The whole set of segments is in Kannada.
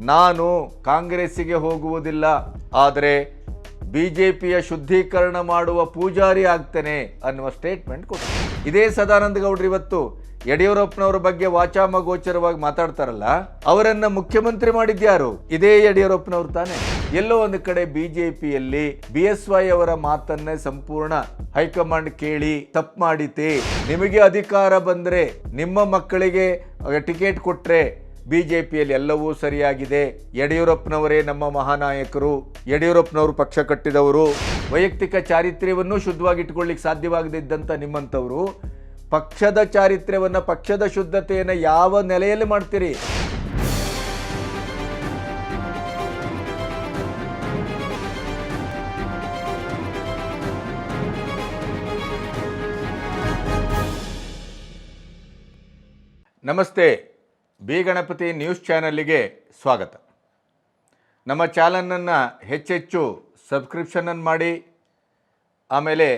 ನಾನು ಕಾಂಗ್ರೆಸ್ಸಿಗೆ ಹೋಗುವುದಿಲ್ಲ, ಆದರೆ ಬಿಜೆಪಿಯ ಶುದ್ಧೀಕರಣ ಮಾಡುವ ಪೂಜಾರಿ ಆಗ್ತೇನೆ ಅನ್ನುವ ಸ್ಟೇಟ್ಮೆಂಟ್ ಕೊಟ್ಟರು. ಇದೇ ಸದಾನಂದ ಗೌಡರು ಇವತ್ತು ಯಡಿಯೂರಪ್ಪನವರ ಬಗ್ಗೆ ವಾಚಾಮಗೋಚರವಾಗಿ ಮಾತಾಡ್ತಾರಲ್ಲ, ಅವರನ್ನ ಮುಖ್ಯಮಂತ್ರಿ ಮಾಡಿದ್ಯಾರು? ಇದೇ ಯಡಿಯೂರಪ್ಪನವರು ತಾನೆ. ಎಲ್ಲೋ ಒಂದು ಕಡೆ ಬಿಜೆಪಿಯಲ್ಲಿ BSY ಅವರ ಮಾತನ್ನೇ ಸಂಪೂರ್ಣ ಹೈಕಮಾಂಡ್ ಕೇಳಿ ತಪ್ಪು ಮಾಡಿತೆ, ನಿಮಗೆ ಅಧಿಕಾರ ಬಂದ್ರೆ ನಿಮ್ಮ ಮಕ್ಕಳಿಗೆ ಟಿಕೆಟ್ ಕೊಟ್ರೆ ಬಿಜೆಪಿಯಲ್ಲಿ ಎಲ್ಲವೂ ಸರಿಯಾಗಿದೆ, ಯಡಿಯೂರಪ್ಪನವರೇ ನಮ್ಮ ಮಹಾನಾಯಕರು, ಯಡಿಯೂರಪ್ಪನವರು ಪಕ್ಷ ಕಟ್ಟಿದವರು, ವೈಯಕ್ತಿಕ ಚಾರಿತ್ರ್ಯವನ್ನು ಶುದ್ಧವಾಗಿಟ್ಕೊಳ್ಳಿಕ್ಕೆ ಸಾಧ್ಯವಾಗದಿದ್ದಂಥ ನಿಮ್ಮಂಥವರು ಪಕ್ಷದ ಚಾರಿತ್ರ್ಯವನ್ನು, ಪಕ್ಷದ ಶುದ್ಧತೆಯನ್ನು ಯಾವ ನೆಲೆಯಲ್ಲಿ ಮಾಡ್ತೀರಿ? ನಮಸ್ತೆ, ಬಿ ಗಣಪತಿ ನ್ಯೂಸ್ ಚಾನಲ್ಗೆ ಸ್ವಾಗತ. ನಮ್ಮ ಚಾನಲನ್ನು ಹೆಚ್ಚೆಚ್ಚು ಸಬ್ಸ್ಕ್ರಿಪ್ಷನನ್ನು ಮಾಡಿ, ಆಮೇಲೆ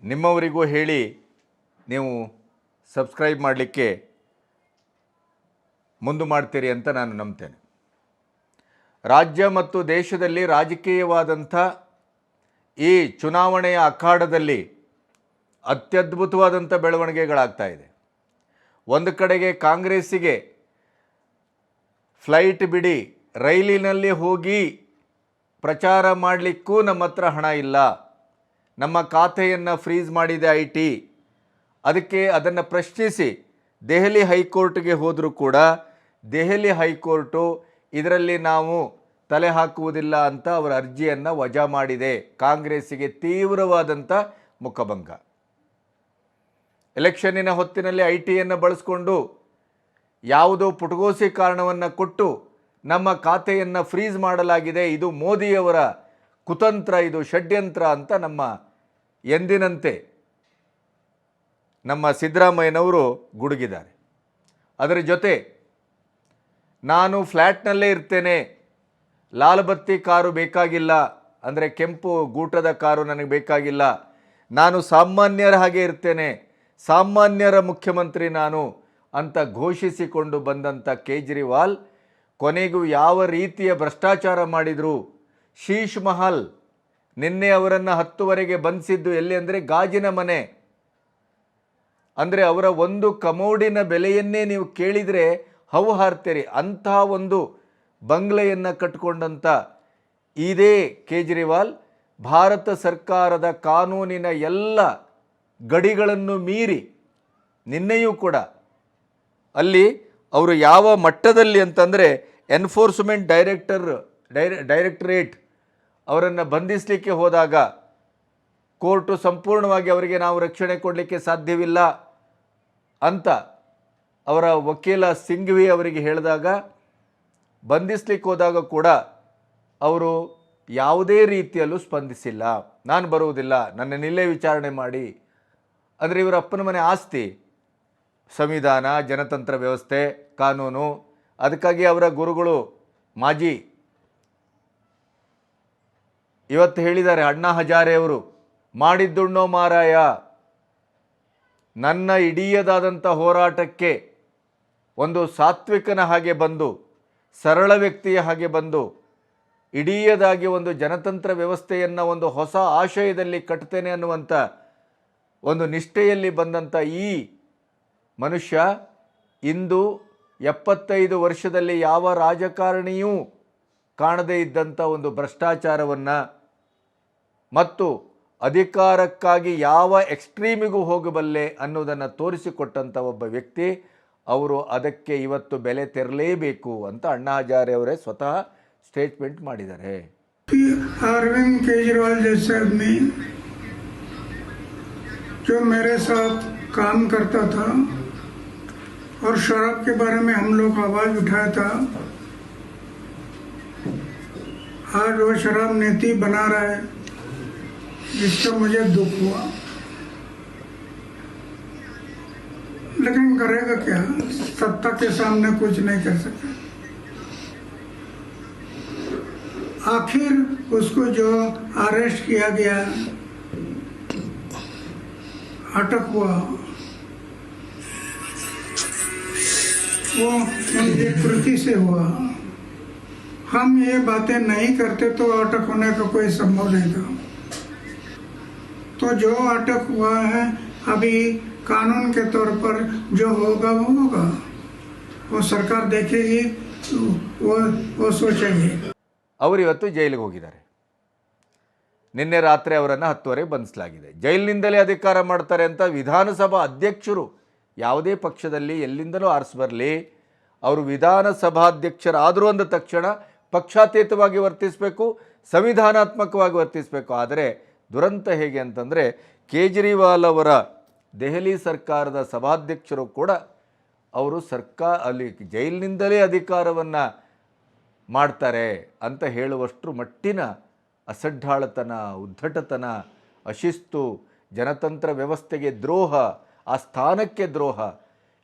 ನಿಮ್ಮವರಿಗೂ ಹೇಳಿ ನೀವು ಸಬ್ಸ್ಕ್ರೈಬ್ ಮಾಡಲಿಕ್ಕೆ ಮುಂದೆ ಮಾಡ್ತೀರಿ ಅಂತ ನಾನು ನಂಬ್ತೇನೆ. ರಾಜ್ಯ ಮತ್ತು ದೇಶದಲ್ಲಿ ರಾಜಕೀಯವಾದಂಥ ಈ ಚುನಾವಣೆಯ ಅಖಾಡದಲ್ಲಿ ಅತ್ಯದ್ಭುತವಾದಂಥ ಬೆಳವಣಿಗೆಗಳಾಗ್ತಾ ಇದೆ. ಒಂದು ಕಡೆಗೆ ಕಾಂಗ್ರೆಸ್ಸಿಗೆ ಫ್ಲೈಟ್ ಬಿಡಿ, ರೈಲಿನಲ್ಲಿ ಹೋಗಿ ಪ್ರಚಾರ ಮಾಡಲಿಕ್ಕೂ ನಮ್ಮ ಹತ್ರ ಹಣ ಇಲ್ಲ, ನಮ್ಮ ಖಾತೆಯನ್ನು ಫ್ರೀಸ್ ಮಾಡಿದೆ IT, ಅದಕ್ಕೆ ಅದನ್ನು ಪ್ರಶ್ನಿಸಿ ದೆಹಲಿ ಹೈಕೋರ್ಟ್ಗೆ ಹೋದರೂ ಕೂಡ ದೆಹಲಿ ಹೈಕೋರ್ಟು ಇದರಲ್ಲಿ ನಾವು ತಲೆ ಹಾಕುವುದಿಲ್ಲ ಅಂತ ಅವರ ಅರ್ಜಿಯನ್ನು ವಜಾ ಮಾಡಿದೆ. ಕಾಂಗ್ರೆಸ್ಸಿಗೆ ತೀವ್ರವಾದಂಥ ಮುಖಭಂಗ. ಎಲೆಕ್ಷನ್ನಿನ ಹೊತ್ತಿನಲ್ಲಿ IT ಬಳಸಿಕೊಂಡು ಯಾವುದೋ ಪುಟಗೋಸಿ ಕಾರಣವನ್ನು ಕೊಟ್ಟು ನಮ್ಮ ಖಾತೆಯನ್ನು ಫ್ರೀಸ್ ಮಾಡಲಾಗಿದೆ, ಇದು ಮೋದಿಯವರ ಕುತಂತ್ರ, ಇದು ಷಡ್ಯಂತ್ರ ಅಂತ ನಮ್ಮ ಎಂದಿನಂತೆ ನಮ್ಮ ಸಿದ್ದರಾಮಯ್ಯನವರು ಗುಡುಗಿದ್ದಾರೆ. ಅದರ ಜೊತೆ ನಾನು ಫ್ಲ್ಯಾಟ್ನಲ್ಲೇ ಇರ್ತೇನೆ, ಲಾಲ್ ಬತ್ತಿ ಕಾರು ಬೇಕಾಗಿಲ್ಲ, ಅಂದರೆ ಕೆಂಪು ಗೂಟದ ಕಾರು ನನಗೆ ಬೇಕಾಗಿಲ್ಲ, ನಾನು ಸಾಮಾನ್ಯರ ಹಾಗೆ ಇರ್ತೇನೆ, ಸಾಮಾನ್ಯರ ಮುಖ್ಯಮಂತ್ರಿ ನಾನು ಅಂತ ಘೋಷಿಸಿಕೊಂಡು ಬಂದಂಥ ಕೇಜ್ರಿವಾಲ್ ಕೊನೆಗೂ ಯಾವ ರೀತಿಯ ಭ್ರಷ್ಟಾಚಾರ ಮಾಡಿದರು. ಶೀಶ್ ಮಹಲ್ ನಿನ್ನೆ ಅವರನ್ನು 10ವರೆಗೆ ಬಂಧಿಸಿದ್ದು ಎಲ್ಲಿ ಅಂದರೆ ಗಾಜಿನ ಮನೆ. ಅಂದರೆ ಅವರ ಒಂದು ಕಮೋಡಿನ ಬೆಲೆಯನ್ನೇ ನೀವು ಕೇಳಿದರೆ ಹೌಹಾರ್ತೀರಿ. ಅಂತಹ ಒಂದು ಬಂಗ್ಲೆಯನ್ನು ಕಟ್ಟಿಕೊಂಡಂಥ ಇದೇ ಕೇಜ್ರಿವಾಲ್ ಭಾರತ ಸರ್ಕಾರದ ಕಾನೂನಿನ ಎಲ್ಲ ಗಡಿಗಳನ್ನು ಮೀರಿ ನಿನ್ನೆಯೂ ಕೂಡ ಅಲ್ಲಿ ಅವರು ಯಾವ ಮಟ್ಟದಲ್ಲಿ ಅಂತಂದರೆ ಎನ್ಫೋರ್ಸ್ಮೆಂಟ್ ಡೈರೆಕ್ಟರೇಟ್ ಅವರನ್ನು ಬಂಧಿಸಲಿಕ್ಕೆ ಹೋದಾಗ ಕೋರ್ಟು ಸಂಪೂರ್ಣವಾಗಿ ಅವರಿಗೆ ನಾವು ರಕ್ಷಣೆ ಕೊಡಲಿಕ್ಕೆ ಸಾಧ್ಯವಿಲ್ಲ ಅಂತ ಅವರ ವಕೀಲ ಸಿಂಘ್ವಿ ಅವರಿಗೆ ಹೇಳಿದಾಗ, ಬಂಧಿಸಲಿಕ್ಕೆ ಹೋದಾಗ ಕೂಡ ಅವರು ಯಾವುದೇ ರೀತಿಯಲ್ಲೂ ಸ್ಪಂದಿಸಿಲ್ಲ. ನಾನು ಬರುವುದಿಲ್ಲ, ನನ್ನನ್ನಿಲ್ಲೇ ವಿಚಾರಣೆ ಮಾಡಿ. ಅಂದರೆ ಇವರ ಅಪ್ಪನ ಮನೆ ಆಸ್ತಿ, ಸಂವಿಧಾನ, ಜನತಂತ್ರ ವ್ಯವಸ್ಥೆ, ಕಾನೂನು, ಅದಕ್ಕಾಗಿ ಅವರ ಗುರುಗಳು ಮಾಜಿ ಇವತ್ತು ಹೇಳಿದ್ದಾರೆ, ಅಣ್ಣಾ ಹಜಾರೆ ಅವರು, ಮಾಡಿದ್ದುಣ್ಣೋ ಮಾರಾಯ, ನನ್ನ ಇಡೀದಾದಂಥ ಹೋರಾಟಕ್ಕೆ ಒಂದು ಸಾತ್ವಿಕನ ಹಾಗೆ ಬಂದು, ಸರಳ ವ್ಯಕ್ತಿಯ ಹಾಗೆ ಬಂದು, ಇಡೀದಾಗಿ ಒಂದು ಜನತಂತ್ರ ವ್ಯವಸ್ಥೆಯನ್ನು ಒಂದು ಹೊಸ ಆಶಯದಲ್ಲಿ ಕಟ್ತೇನೆ ಅನ್ನುವಂಥ ಒಂದು ನಿಷ್ಠೆಯಲ್ಲಿ ಬಂದಂಥ ಈ ಮನುಷ್ಯ ಇಂದು 75 ವರ್ಷದಲ್ಲಿ ಯಾವ ರಾಜಕಾರಣಿಯೂ ಕಾಣದೇ ಇದ್ದಂಥ ಒಂದು ಭ್ರಷ್ಟಾಚಾರವನ್ನು ಮತ್ತು ಅಧಿಕಾರಕ್ಕಾಗಿ ಯಾವ ಎಕ್ಸ್ಟ್ರೀಮಿಗೂ ಹೋಗಬಲ್ಲೆ ಅನ್ನೋದನ್ನು ತೋರಿಸಿಕೊಟ್ಟಂಥ ಒಬ್ಬ ವ್ಯಕ್ತಿ. ಅವರು ಅದಕ್ಕೆ ಇವತ್ತು ಬೆಲೆ ತೆರಲೇಬೇಕು ಅಂತ ಅಣ್ಣಾ ಹಜಾರೆ ಅವರೇ ಸ್ವತಃ ಸ್ಟೇಟ್ಮೆಂಟ್ ಮಾಡಿದ್ದಾರೆ. अरविंद केजरीवाल जैसे आदमी जो मेरे साथ काम करता था और शराब के बारे में हम लोग आवाज उठाया था, आज वो शराब नीति बना रहा है, जिसका मुझे दुख हुआ. लेकिन करेगा क्या, सत्ता के सामने कुछ नहीं कर सकता. आखिर उसको जो अरेस्ट किया गया, अटक हुआ, वो उनकी कृति से हुआ. हम ये बातें नहीं करते तो अटक होने का कोई संभव नहीं था। तो जो अटक हुआ है अभी कानून के तौर पर जो होगा वो होगा, वो सरकार देखेगी, वो सोचेगी। ಅವರು ಇವತ್ತು ಜೈಲಿಗೆ ಹೋಗಿದ್ದಾರೆ. ನಿನ್ನೆ ರಾತ್ರಿ ಅವರನ್ನು 10 ಬಂಧಿಸಲಾಗಿದೆ. ಜೈಲಿನಿಂದಲೇ ಅಧಿಕಾರ ಮಾಡ್ತಾರೆ ಅಂತ ವಿಧಾನಸಭಾ ಅಧ್ಯಕ್ಷರು, ಯಾವುದೇ ಪಕ್ಷದಲ್ಲಿ ಎಲ್ಲಿಂದಲೂ ಆರಿಸಿ ಬರಲಿ, ಅವರು ವಿಧಾನಸಭಾಧ್ಯಕ್ಷರಾದರು ಅಂದ ತಕ್ಷಣ ಪಕ್ಷಾತೀತವಾಗಿ ವರ್ತಿಸಬೇಕು, ಸಂವಿಧಾನಾತ್ಮಕವಾಗಿ ವರ್ತಿಸಬೇಕು. ಆದರೆ ದುರಂತ ಹೇಗೆ ಅಂತಂದರೆ, ಕೇಜ್ರಿವಾಲ್ ಅವರ ದೆಹಲಿ ಸರ್ಕಾರದ ಸಭಾಧ್ಯಕ್ಷರು ಕೂಡ ಅವರು ಅಲ್ಲಿ ಜೈಲಿನಿಂದಲೇ ಅಧಿಕಾರವನ್ನು ಮಾಡ್ತಾರೆ ಅಂತ ಹೇಳುವಷ್ಟರ ಮಟ್ಟಿನ ಅಸಡ್ಡಾಳತನ, ಉದ್ಧಟತನ, ಅಶಿಸ್ತು, ಜನತಂತ್ರ ವ್ಯವಸ್ಥೆಗೆ ದ್ರೋಹ, ಆ ಸ್ಥಾನಕ್ಕೆ ದ್ರೋಹ,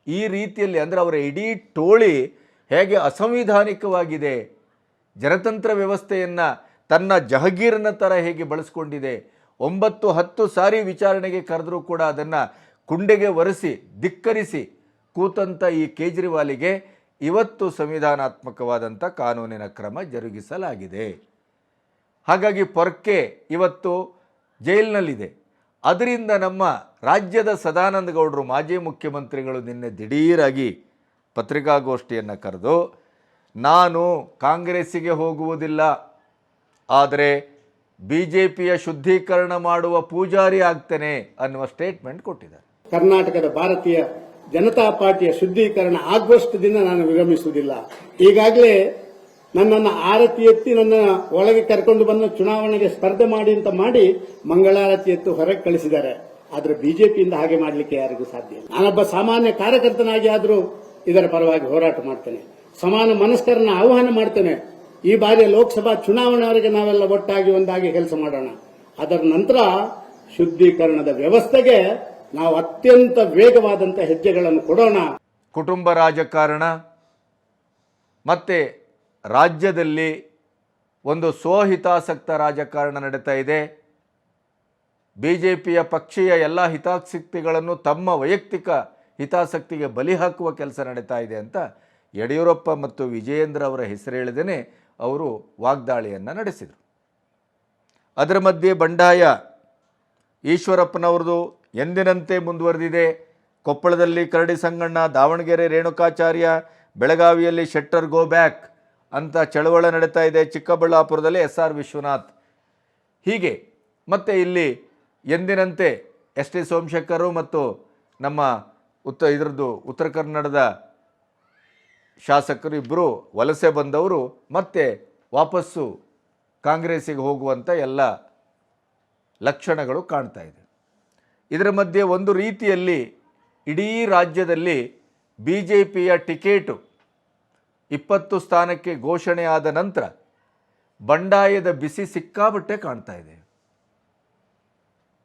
ಈ ರೀತಿಯಲ್ಲಿ ಅಂದರೆ ಅವರ ಇಡೀ ಟೋಳಿ ಹೇಗೆ ಅಸಂವಿಧಾನಿಕವಾಗಿದೆ, ಜನತಂತ್ರ ವ್ಯವಸ್ಥೆಯನ್ನು ತನ್ನ ಜಹಗೀರನ ಥರ ಹೇಗೆ ಬಳಸ್ಕೊಂಡಿದೆ. 9-10 ಸಾರಿ ವಿಚಾರಣೆಗೆ ಕರೆದರೂ ಕೂಡ ಅದನ್ನು ಕುಂಡೆಗೆ ಒರೆಸಿ ಧಿಕ್ಕರಿಸಿ ಕೂತಂಥ ಈ ಕೇಜ್ರಿವಾಲಿಗೆ ಇವತ್ತು ಸಂವಿಧಾನಾತ್ಮಕವಾದಂಥ ಕಾನೂನಿನ ಕ್ರಮ ಜರುಗಿಸಲಾಗಿದೆ. ಹಾಗಾಗಿ ಪೊರ್ಕೆ ಇವತ್ತು ಜೈಲಿನಲ್ಲಿದೆ. ಅದರಿಂದ ನಮ್ಮ ರಾಜ್ಯದ ಸದಾನಂದ ಗೌಡರು, ಮಾಜಿ ಮುಖ್ಯಮಂತ್ರಿಗಳು, ನಿನ್ನೆ ದಿಢೀರಾಗಿ ಪತ್ರಿಕಾಗೋಷ್ಠಿಯನ್ನು ಕರೆದು ನಾನು ಕಾಂಗ್ರೆಸ್ಸಿಗೆ ಹೋಗುವುದಿಲ್ಲ, ಆದರೆ BJPಯ ಶುದ್ಧೀಕರಣ ಮಾಡುವ ಪೂಜಾರಿ ಆಗ್ತೇನೆ ಅನ್ನುವ ಸ್ಟೇಟ್ಮೆಂಟ್ ಕೊಟ್ಟಿದ್ದಾರೆ. ಕರ್ನಾಟಕದ ಭಾರತೀಯ ಜನತಾ ಪಾರ್ಟಿಯ ಶುದ್ಧೀಕರಣ ಆಗುವಷ್ಟು ದಿನ ನಾನು ವಿರಮಿಸುವುದಿಲ್ಲ. ಈಗಾಗಲೇ ನನ್ನನ್ನು ಆರತಿ ಎತ್ತಿ ನನ್ನ ಒಳಗೆ ಕರ್ಕೊಂಡು ಬಂದು ಚುನಾವಣೆಗೆ ಸ್ಪರ್ಧೆ ಮಾಡಿ ಅಂತ ಮಾಡಿ ಮಂಗಳಾರತಿ ಎತ್ತು ಹೊರಗೆ ಕಳಿಸಿದ್ದಾರೆ. ಆದ್ರೆ ಬಿಜೆಪಿಯಿಂದ ಹಾಗೆ ಮಾಡಲಿಕ್ಕೆ ಯಾರಿಗೂ ಸಾಧ್ಯ ಇಲ್ಲ. ನಾನೊಬ್ಬ ಸಾಮಾನ್ಯ ಕಾರ್ಯಕರ್ತನಾಗಿ ಆದರೂ ಇದರ ಪರವಾಗಿ ಹೋರಾಟ ಮಾಡ್ತೇನೆ, ಸಮಾನ ಮನಸ್ಕರನ್ನ ಆಹ್ವಾನ ಮಾಡ್ತೇನೆ. ಈ ಬಾರಿಯ ಲೋಕಸಭಾ ಚುನಾವಣೆವರೆಗೆ ನಾವೆಲ್ಲ ಒಟ್ಟಾಗಿ ಒಂದಾಗಿ ಕೆಲಸ ಮಾಡೋಣ. ಅದರ ನಂತರ ಶುದ್ಧೀಕರಣದ ವ್ಯವಸ್ಥೆಗೆ ನಾವು ಅತ್ಯಂತ ವೇಗವಾದಂಥ ಹೆಜ್ಜೆಗಳನ್ನು ಕೊಡೋಣ. ಕುಟುಂಬ ರಾಜಕಾರಣ ಮತ್ತು ರಾಜ್ಯದಲ್ಲಿ ಒಂದು ಸ್ವಹಿತಾಸಕ್ತ ರಾಜಕಾರಣ ನಡೀತಾ ಇದೆ. BJPಯ ಪಕ್ಷೀಯ ಎಲ್ಲ ಹಿತಾಸಕ್ತಿಗಳನ್ನು ತಮ್ಮ ವೈಯಕ್ತಿಕ ಹಿತಾಸಕ್ತಿಗೆ ಬಲಿ ಹಾಕುವ ಕೆಲಸ ನಡೀತಾ ಇದೆ ಅಂತ ಯಡಿಯೂರಪ್ಪ ಮತ್ತು ವಿಜಯೇಂದ್ರ ಅವರ ಹೆಸರು ಹೇಳಿದೇನೆ ಅವರು ವಾಗ್ದಾಳಿಯನ್ನು ನಡೆಸಿದರು. ಅದರ ಮಧ್ಯೆ ಬಂಡಾಯ ಈಶ್ವರಪ್ಪನವ್ರದ್ದು ಎಂದಿನಂತೆ ಮುಂದುವರೆದಿದೆ. ಕೊಪ್ಪಳದಲ್ಲಿ ಕರಡಿ ಸಂಗಣ್ಣ, ದಾವಣಗೆರೆ ರೇಣುಕಾಚಾರ್ಯ, ಬೆಳಗಾವಿಯಲ್ಲಿ ಶೆಟ್ಟರ್ ಗೋ ಬ್ಯಾಕ್ ಅಂತ ಚಳವಳಿ ನಡೀತಾ ಇದೆ. ಚಿಕ್ಕಬಳ್ಳಾಪುರದಲ್ಲಿ SR ವಿಶ್ವನಾಥ್. ಹೀಗೆ ಮತ್ತು ಇಲ್ಲಿ ಎಂದಿನಂತೆ ST ಸೋಮಶೇಖರ್ ಮತ್ತು ನಮ್ಮ ಉತ್ತರ ಕನ್ನಡದ ಶಾಸಕರು ಇಬ್ಬರು ವಲಸೆ ಬಂದವರು ಮತ್ತೆ ವಾಪಸ್ಸು ಕಾಂಗ್ರೆಸ್ಸಿಗೆ ಹೋಗುವಂಥ ಎಲ್ಲ ಲಕ್ಷಣಗಳು ಕಾಣ್ತಾ ಇದೆ. ಇದರ ಮಧ್ಯೆ ಒಂದು ರೀತಿಯಲ್ಲಿ ಇಡೀ ರಾಜ್ಯದಲ್ಲಿ BJPಯ ಟಿಕೆಟು 20 ಸ್ಥಾನಕ್ಕೆ ಘೋಷಣೆಯಾದ ನಂತರ ಬಂಡಾಯದ ಬಿಸಿ ಸಿಕ್ಕಾಬಟ್ಟೆ ಕಾಣ್ತಾ ಇದೆ.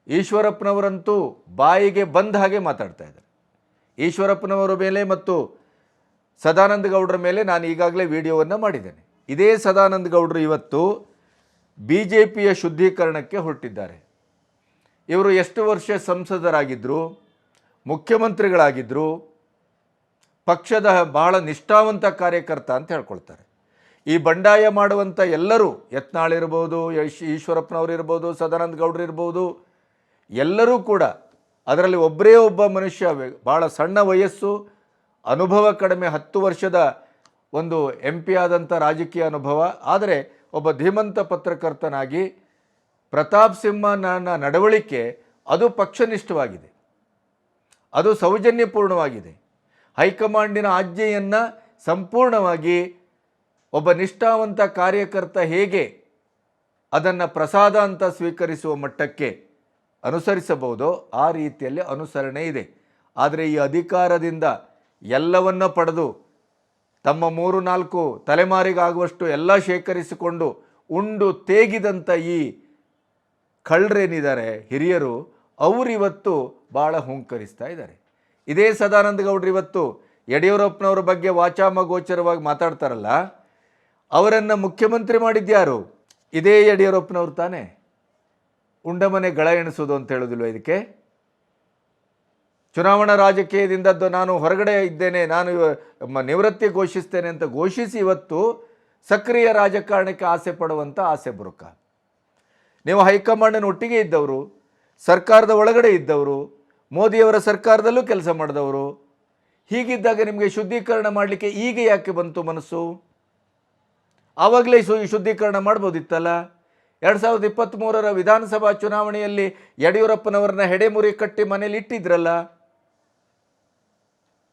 ಈಶ್ವರಪ್ಪನವರಂತೂ ಬಾಯಿಗೆ ಬಂದ ಹಾಗೆ ಮಾತಾಡ್ತಾ ಇದ್ದಾರೆ. ಈಶ್ವರಪ್ಪನವರ ಮೇಲೆ ಮತ್ತು ಸದಾನಂದ ಗೌಡರ ಮೇಲೆ ನಾನು ಈಗಾಗಲೇ ವಿಡಿಯೋವನ್ನು ಮಾಡಿದ್ದೇನೆ. ಇದೇ ಸದಾನಂದ ಗೌಡರು ಇವತ್ತು BJPಯ ಶುದ್ಧೀಕರಣಕ್ಕೆ ಹೊರಟಿದ್ದಾರೆ. ಇವರು ಎಷ್ಟು ವರ್ಷ ಸಂಸದರಾಗಿದ್ದರು, ಮುಖ್ಯಮಂತ್ರಿಗಳಾಗಿದ್ದರು, ಪಕ್ಷದ ಬಹಳ ನಿಷ್ಠಾವಂತ ಕಾರ್ಯಕರ್ತ ಅಂತ ಹೇಳ್ಕೊಳ್ತಾರೆ. ಈ ಬಂಡಾಯ ಮಾಡುವಂಥ ಎಲ್ಲರೂ, ಯತ್ನಾಳ್ ಇರ್ಬೋದು, ಈಶ್ವರಪ್ಪನವರು ಇರ್ಬೋದು, ಸದಾನಂದ ಗೌಡರು ಇರ್ಬೋದು, ಎಲ್ಲರೂ ಕೂಡ ಅದರಲ್ಲಿ ಒಬ್ಬರೇ ಒಬ್ಬ ಮನುಷ್ಯ, ಭಾಳ ಸಣ್ಣ ವಯಸ್ಸು, ಅನುಭವ ಕಡಿಮೆ, 10 ವರ್ಷದ ಒಂದು MP ಆದಂಥ ರಾಜಕೀಯ ಅನುಭವ, ಆದರೆ ಒಬ್ಬ ಧೀಮಂತ ಪತ್ರಕರ್ತನಾಗಿ ಪ್ರತಾಪ್ ಸಿಂಹನ ನಡವಳಿಕೆ ಅದು ಪಕ್ಷನಿಷ್ಠವಾಗಿದೆ, ಅದು ಸೌಜನ್ಯಪೂರ್ಣವಾಗಿದೆ. ಹೈಕಮಾಂಡಿನ ಆಜ್ಞೆಯನ್ನು ಸಂಪೂರ್ಣವಾಗಿ ಒಬ್ಬ ನಿಷ್ಠಾವಂತ ಕಾರ್ಯಕರ್ತ ಹೇಗೆ ಅದನ್ನು ಪ್ರಸಾದ ಅಂತ ಸ್ವೀಕರಿಸುವ ಮಟ್ಟಕ್ಕೆ ಅನುಸರಿಸಬಹುದೋ ಆ ರೀತಿಯಲ್ಲಿ ಅನುಸರಣೆ ಇದೆ. ಆದರೆ ಈ ಅಧಿಕಾರದಿಂದ ಎಲ್ಲವನ್ನ ಪಡೆದು ತಮ್ಮ 3-4 ತಲೆಮಾರಿಗಾಗುವಷ್ಟು ಎಲ್ಲ ಶೇಖರಿಸಿಕೊಂಡು ಉಂಡು ತೇಗಿದಂಥ ಈ ಕಳ್ಳರೇನಿದ್ದಾರೆ ಹಿರಿಯರು, ಅವರಿವತ್ತು ಭಾಳ ಹುಂಕರಿಸ್ತಾ ಇದ್ದಾರೆ. ಇದೇ ಸದಾನಂದ ಗೌಡರು ಇವತ್ತು ಯಡಿಯೂರಪ್ಪನವ್ರ ಬಗ್ಗೆ ವಾಚಾಮಗೋಚರವಾಗಿ ಮಾತಾಡ್ತಾರಲ್ಲ, ಅವರನ್ನು ಮುಖ್ಯಮಂತ್ರಿ ಮಾಡಿದ್ಯಾರು? ಇದೇ ಯಡಿಯೂರಪ್ಪನವ್ರು ತಾನೇ. ಉಂಡಮನೆ ಗಳ ಎಣಿಸೋದು ಅಂತ ಹೇಳೋದಿಲ್ವ ಇದಕ್ಕೆ? ಚುನಾವಣಾ ರಾಜಕೀಯದಿಂದ ನಾನು ಹೊರಗಡೆ ಇದ್ದೇನೆ, ನಾನು ನಿವೃತ್ತಿ ಘೋಷಿಸ್ತೇನೆ ಅಂತ ಘೋಷಿಸಿ ಇವತ್ತು ಸಕ್ರಿಯ ರಾಜಕಾರಣಕ್ಕೆ ಆಸೆ ಪಡುವಂಥ ಆಸೆ ಬುರುಕ. ನೀವು ಹೈಕಮಾಂಡ್ನ ಒಟ್ಟಿಗೆ ಇದ್ದವರು, ಸರ್ಕಾರದ ಒಳಗಡೆ ಇದ್ದವರು, ಮೋದಿಯವರ ಸರ್ಕಾರದಲ್ಲೂ ಕೆಲಸ ಮಾಡಿದವರು. ಹೀಗಿದ್ದಾಗ ನಿಮಗೆ ಶುದ್ಧೀಕರಣ ಮಾಡಲಿಕ್ಕೆ ಈಗ ಯಾಕೆ ಬಂತು ಮನಸ್ಸು? ಆವಾಗಲೇ ಶುದ್ಧೀಕರಣ ಮಾಡ್ಬೋದಿತ್ತಲ್ಲ. 2023 ವಿಧಾನಸಭಾ ಚುನಾವಣೆಯಲ್ಲಿ ಯಡಿಯೂರಪ್ಪನವರನ್ನ ಹೆಡೆಮುರಿ ಕಟ್ಟಿ ಮನೇಲಿ ಇಟ್ಟಿದ್ರಲ್ಲ.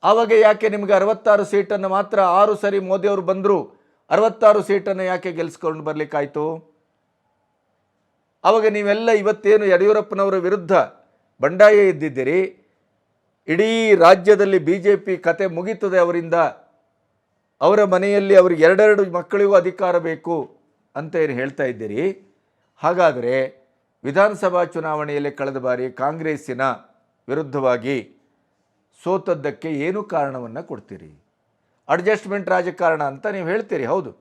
ಆವಾಗ ಯಾಕೆ ನಿಮಗೆ 66 ಸೀಟನ್ನು ಮಾತ್ರ 6 ಸರಿ ಮೋದಿಯವರು ಬಂದರು, 66 ಸೀಟನ್ನು ಯಾಕೆ ಗೆಲ್ಲಿಸ್ಕೊಂಡು ಬರಲಿಕ್ಕಾಯ್ತು? ಆವಾಗ ನೀವೆಲ್ಲ ಇವತ್ತೇನು ಯಡಿಯೂರಪ್ಪನವರ ವಿರುದ್ಧ ಬಂಡಾಯ ಎದ್ದಿದ್ದೀರಿ, ಇಡೀ ರಾಜ್ಯದಲ್ಲಿ BJP ಕತೆ ಮುಗೀತದೆ ಅವರಿಂದ, ಅವರ ಮನೆಯಲ್ಲಿ ಅವ್ರಿಗೆ 2 ಮಕ್ಕಳಿಗೂ ಅಧಿಕಾರ ಬೇಕು ಅಂತ ಏನು ಹೇಳ್ತಾ ಇದ್ದೀರಿ. ಹಾಗಾದರೆ ವಿಧಾನಸಭಾ ಚುನಾವಣೆಯಲ್ಲಿ ಕಳೆದ ಬಾರಿ ಕಾಂಗ್ರೆಸ್ಸಿನ ವಿರುದ್ಧವಾಗಿ ಸೋತದ್ದಕ್ಕೆ ಏನು ಕಾರಣವನ್ನು ಕೊಡ್ತೀರಿ? ಅಡ್ಜಸ್ಟ್ಮೆಂಟ್ ರಾಜಕಾರಣ ಅಂತ ನೀವು ಹೇಳ್ತೀರಿ. ಹೌದು,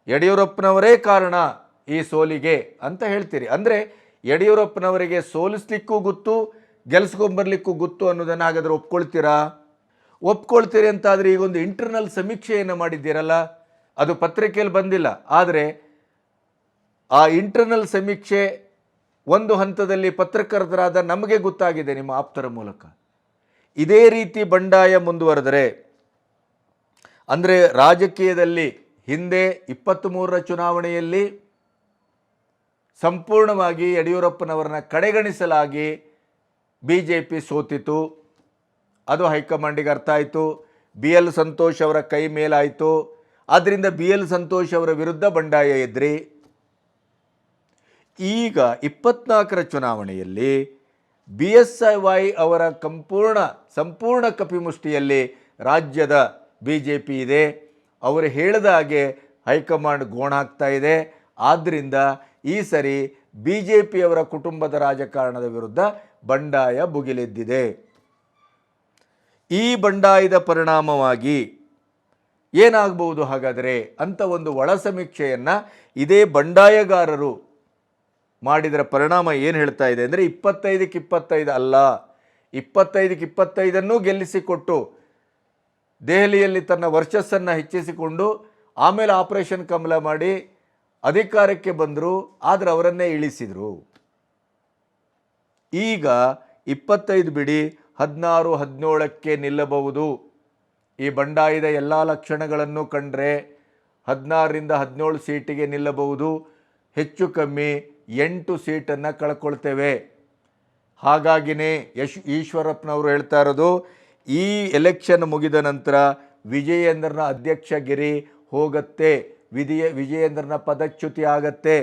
ಯಡಿಯೂರಪ್ಪನವರೇ ಕಾರಣ ಈ ಸೋಲಿಗೆ ಅಂತ ಹೇಳ್ತೀರಿ. ಅಂದರೆ ಯಡಿಯೂರಪ್ಪನವರಿಗೆ ಸೋಲಿಸ್ಲಿಕ್ಕೂ ಗೊತ್ತು, ಗೆಲ್ಸ್ಕೊಂಬರ್ಲಿಕ್ಕೂ ಗೊತ್ತು ಅನ್ನೋದನ್ನು ಹಾಗಾದರೆ ಒಪ್ಕೊಳ್ತೀರಾ? ಒಪ್ಕೊಳ್ತೀರಿ ಅಂತಾದರೆ ಈಗೊಂದು ಇಂಟರ್ನಲ್ ಸಮೀಕ್ಷೆಯನ್ನು ಮಾಡಿದ್ದೀರಲ್ಲ, ಅದು ಪತ್ರಿಕೆಯಲ್ಲಿ ಬಂದಿಲ್ಲ. ಆದರೆ ಆ ಇಂಟರ್ನಲ್ ಸಮೀಕ್ಷೆ ಒಂದು ಹಂತದಲ್ಲಿ ಪತ್ರಕರ್ತರಾದ ನಮಗೆ ಗೊತ್ತಾಗಿದೆ ನಿಮ್ಮ ಆಪ್ತರ ಮೂಲಕ. ಇದೇ ರೀತಿ ಬಂಡಾಯ ಮುಂದುವರೆದರೆ, ಅಂದರೆ ರಾಜಕೀಯದಲ್ಲಿ ಹಿಂದೆ 23ರ ಚುನಾವಣೆಯಲ್ಲಿ ಸಂಪೂರ್ಣವಾಗಿ ಯಡಿಯೂರಪ್ಪನವರನ್ನ ಕಡೆಗಣಿಸಲಾಗಿ BJP ಸೋತಿತು. ಅದು ಹೈಕಮಾಂಡಿಗೆ ಅರ್ಥ ಆಯಿತು. BL ಸಂತೋಷ್ ಅವರ ಕೈ ಮೇಲಾಯಿತು. ಆದ್ದರಿಂದ BL ಸಂತೋಷ್ ಅವರ ವಿರುದ್ಧ ಬಂಡಾಯ ಎದ್ರಿ. ಈಗ 24ರ ಚುನಾವಣೆಯಲ್ಲಿ BSY ಅವರ ಸಂಪೂರ್ಣ ಕಪಿಮುಷ್ಟಿಯಲ್ಲಿ ರಾಜ್ಯದ BJP ಇದೆ. ಅವರು ಹೇಳಿದ ಹಾಗೆ ಹೈಕಮಾಂಡ್ ಗೋಣ ಹಾಕ್ತಾ ಇದೆ. ಆದ್ದರಿಂದ ಈ ಸರಿ BJP ಅವರ ಕುಟುಂಬದ ರಾಜಕಾರಣದ ವಿರುದ್ಧ ಬಂಡಾಯ ಭುಗಿಲೆದ್ದಿದೆ. ಈ ಬಂಡಾಯದ ಪರಿಣಾಮವಾಗಿ ಏನಾಗಬಹುದು ಹಾಗಾದರೆ ಅಂತ ಒಂದು ಒಳ ಸಮೀಕ್ಷೆಯನ್ನು ಇದೇ ಬಂಡಾಯಗಾರರು ಮಾಡಿದರ ಪರಿಣಾಮ ಏನು ಹೇಳ್ತಾ ಇದೆ ಅಂದರೆ 25ಕ್ಕೆ 25 ಅಲ್ಲ, 25ಕ್ಕೆ 25 ಗೆಲ್ಲಿಸಿಕೊಟ್ಟು ದೆಹಲಿಯಲ್ಲಿ ತನ್ನ ವರ್ಚಸ್ಸನ್ನು ಹೆಚ್ಚಿಸಿಕೊಂಡು ಆಮೇಲೆ ಆಪರೇಷನ್ ಕಮಲ ಮಾಡಿ ಅಧಿಕಾರಕ್ಕೆ ಬಂದರು. ಆದರೆ ಅವರನ್ನೇ ಇಳಿಸಿದರು. ಈಗ 25 ಬಿಡಿ 16, 17ಕ್ಕೆ ನಿಲ್ಲಬಹುದು. ಈ ಬಂಡಾಯದ ಎಲ್ಲ ಲಕ್ಷಣಗಳನ್ನು ಕಂಡ್ರೆ 16ರಿಂದ 17 ಸೀಟಿಗೆ ನಿಲ್ಲಬಹುದು. ಹೆಚ್ಚು ಕಮ್ಮಿ 8 ಸೀಟನ್ನು ಕಳ್ಕೊಳ್ತೇವೆ. ಹಾಗಾಗಿನೇ ಈಶ್ವರಪ್ಪನವರು ಹೇಳ್ತಾ ಇರೋದು, ಈ ಎಲೆಕ್ಷನ್ ಮುಗಿದ ನಂತರ ವಿಜಯೇಂದ್ರನ ಅಧ್ಯಕ್ಷಗಿರಿ ಹೋಗುತ್ತೆ, ವಿಜಯೇಂದ್ರನ ಪದಚ್ಯುತಿ ಆಗತ್ತೆ.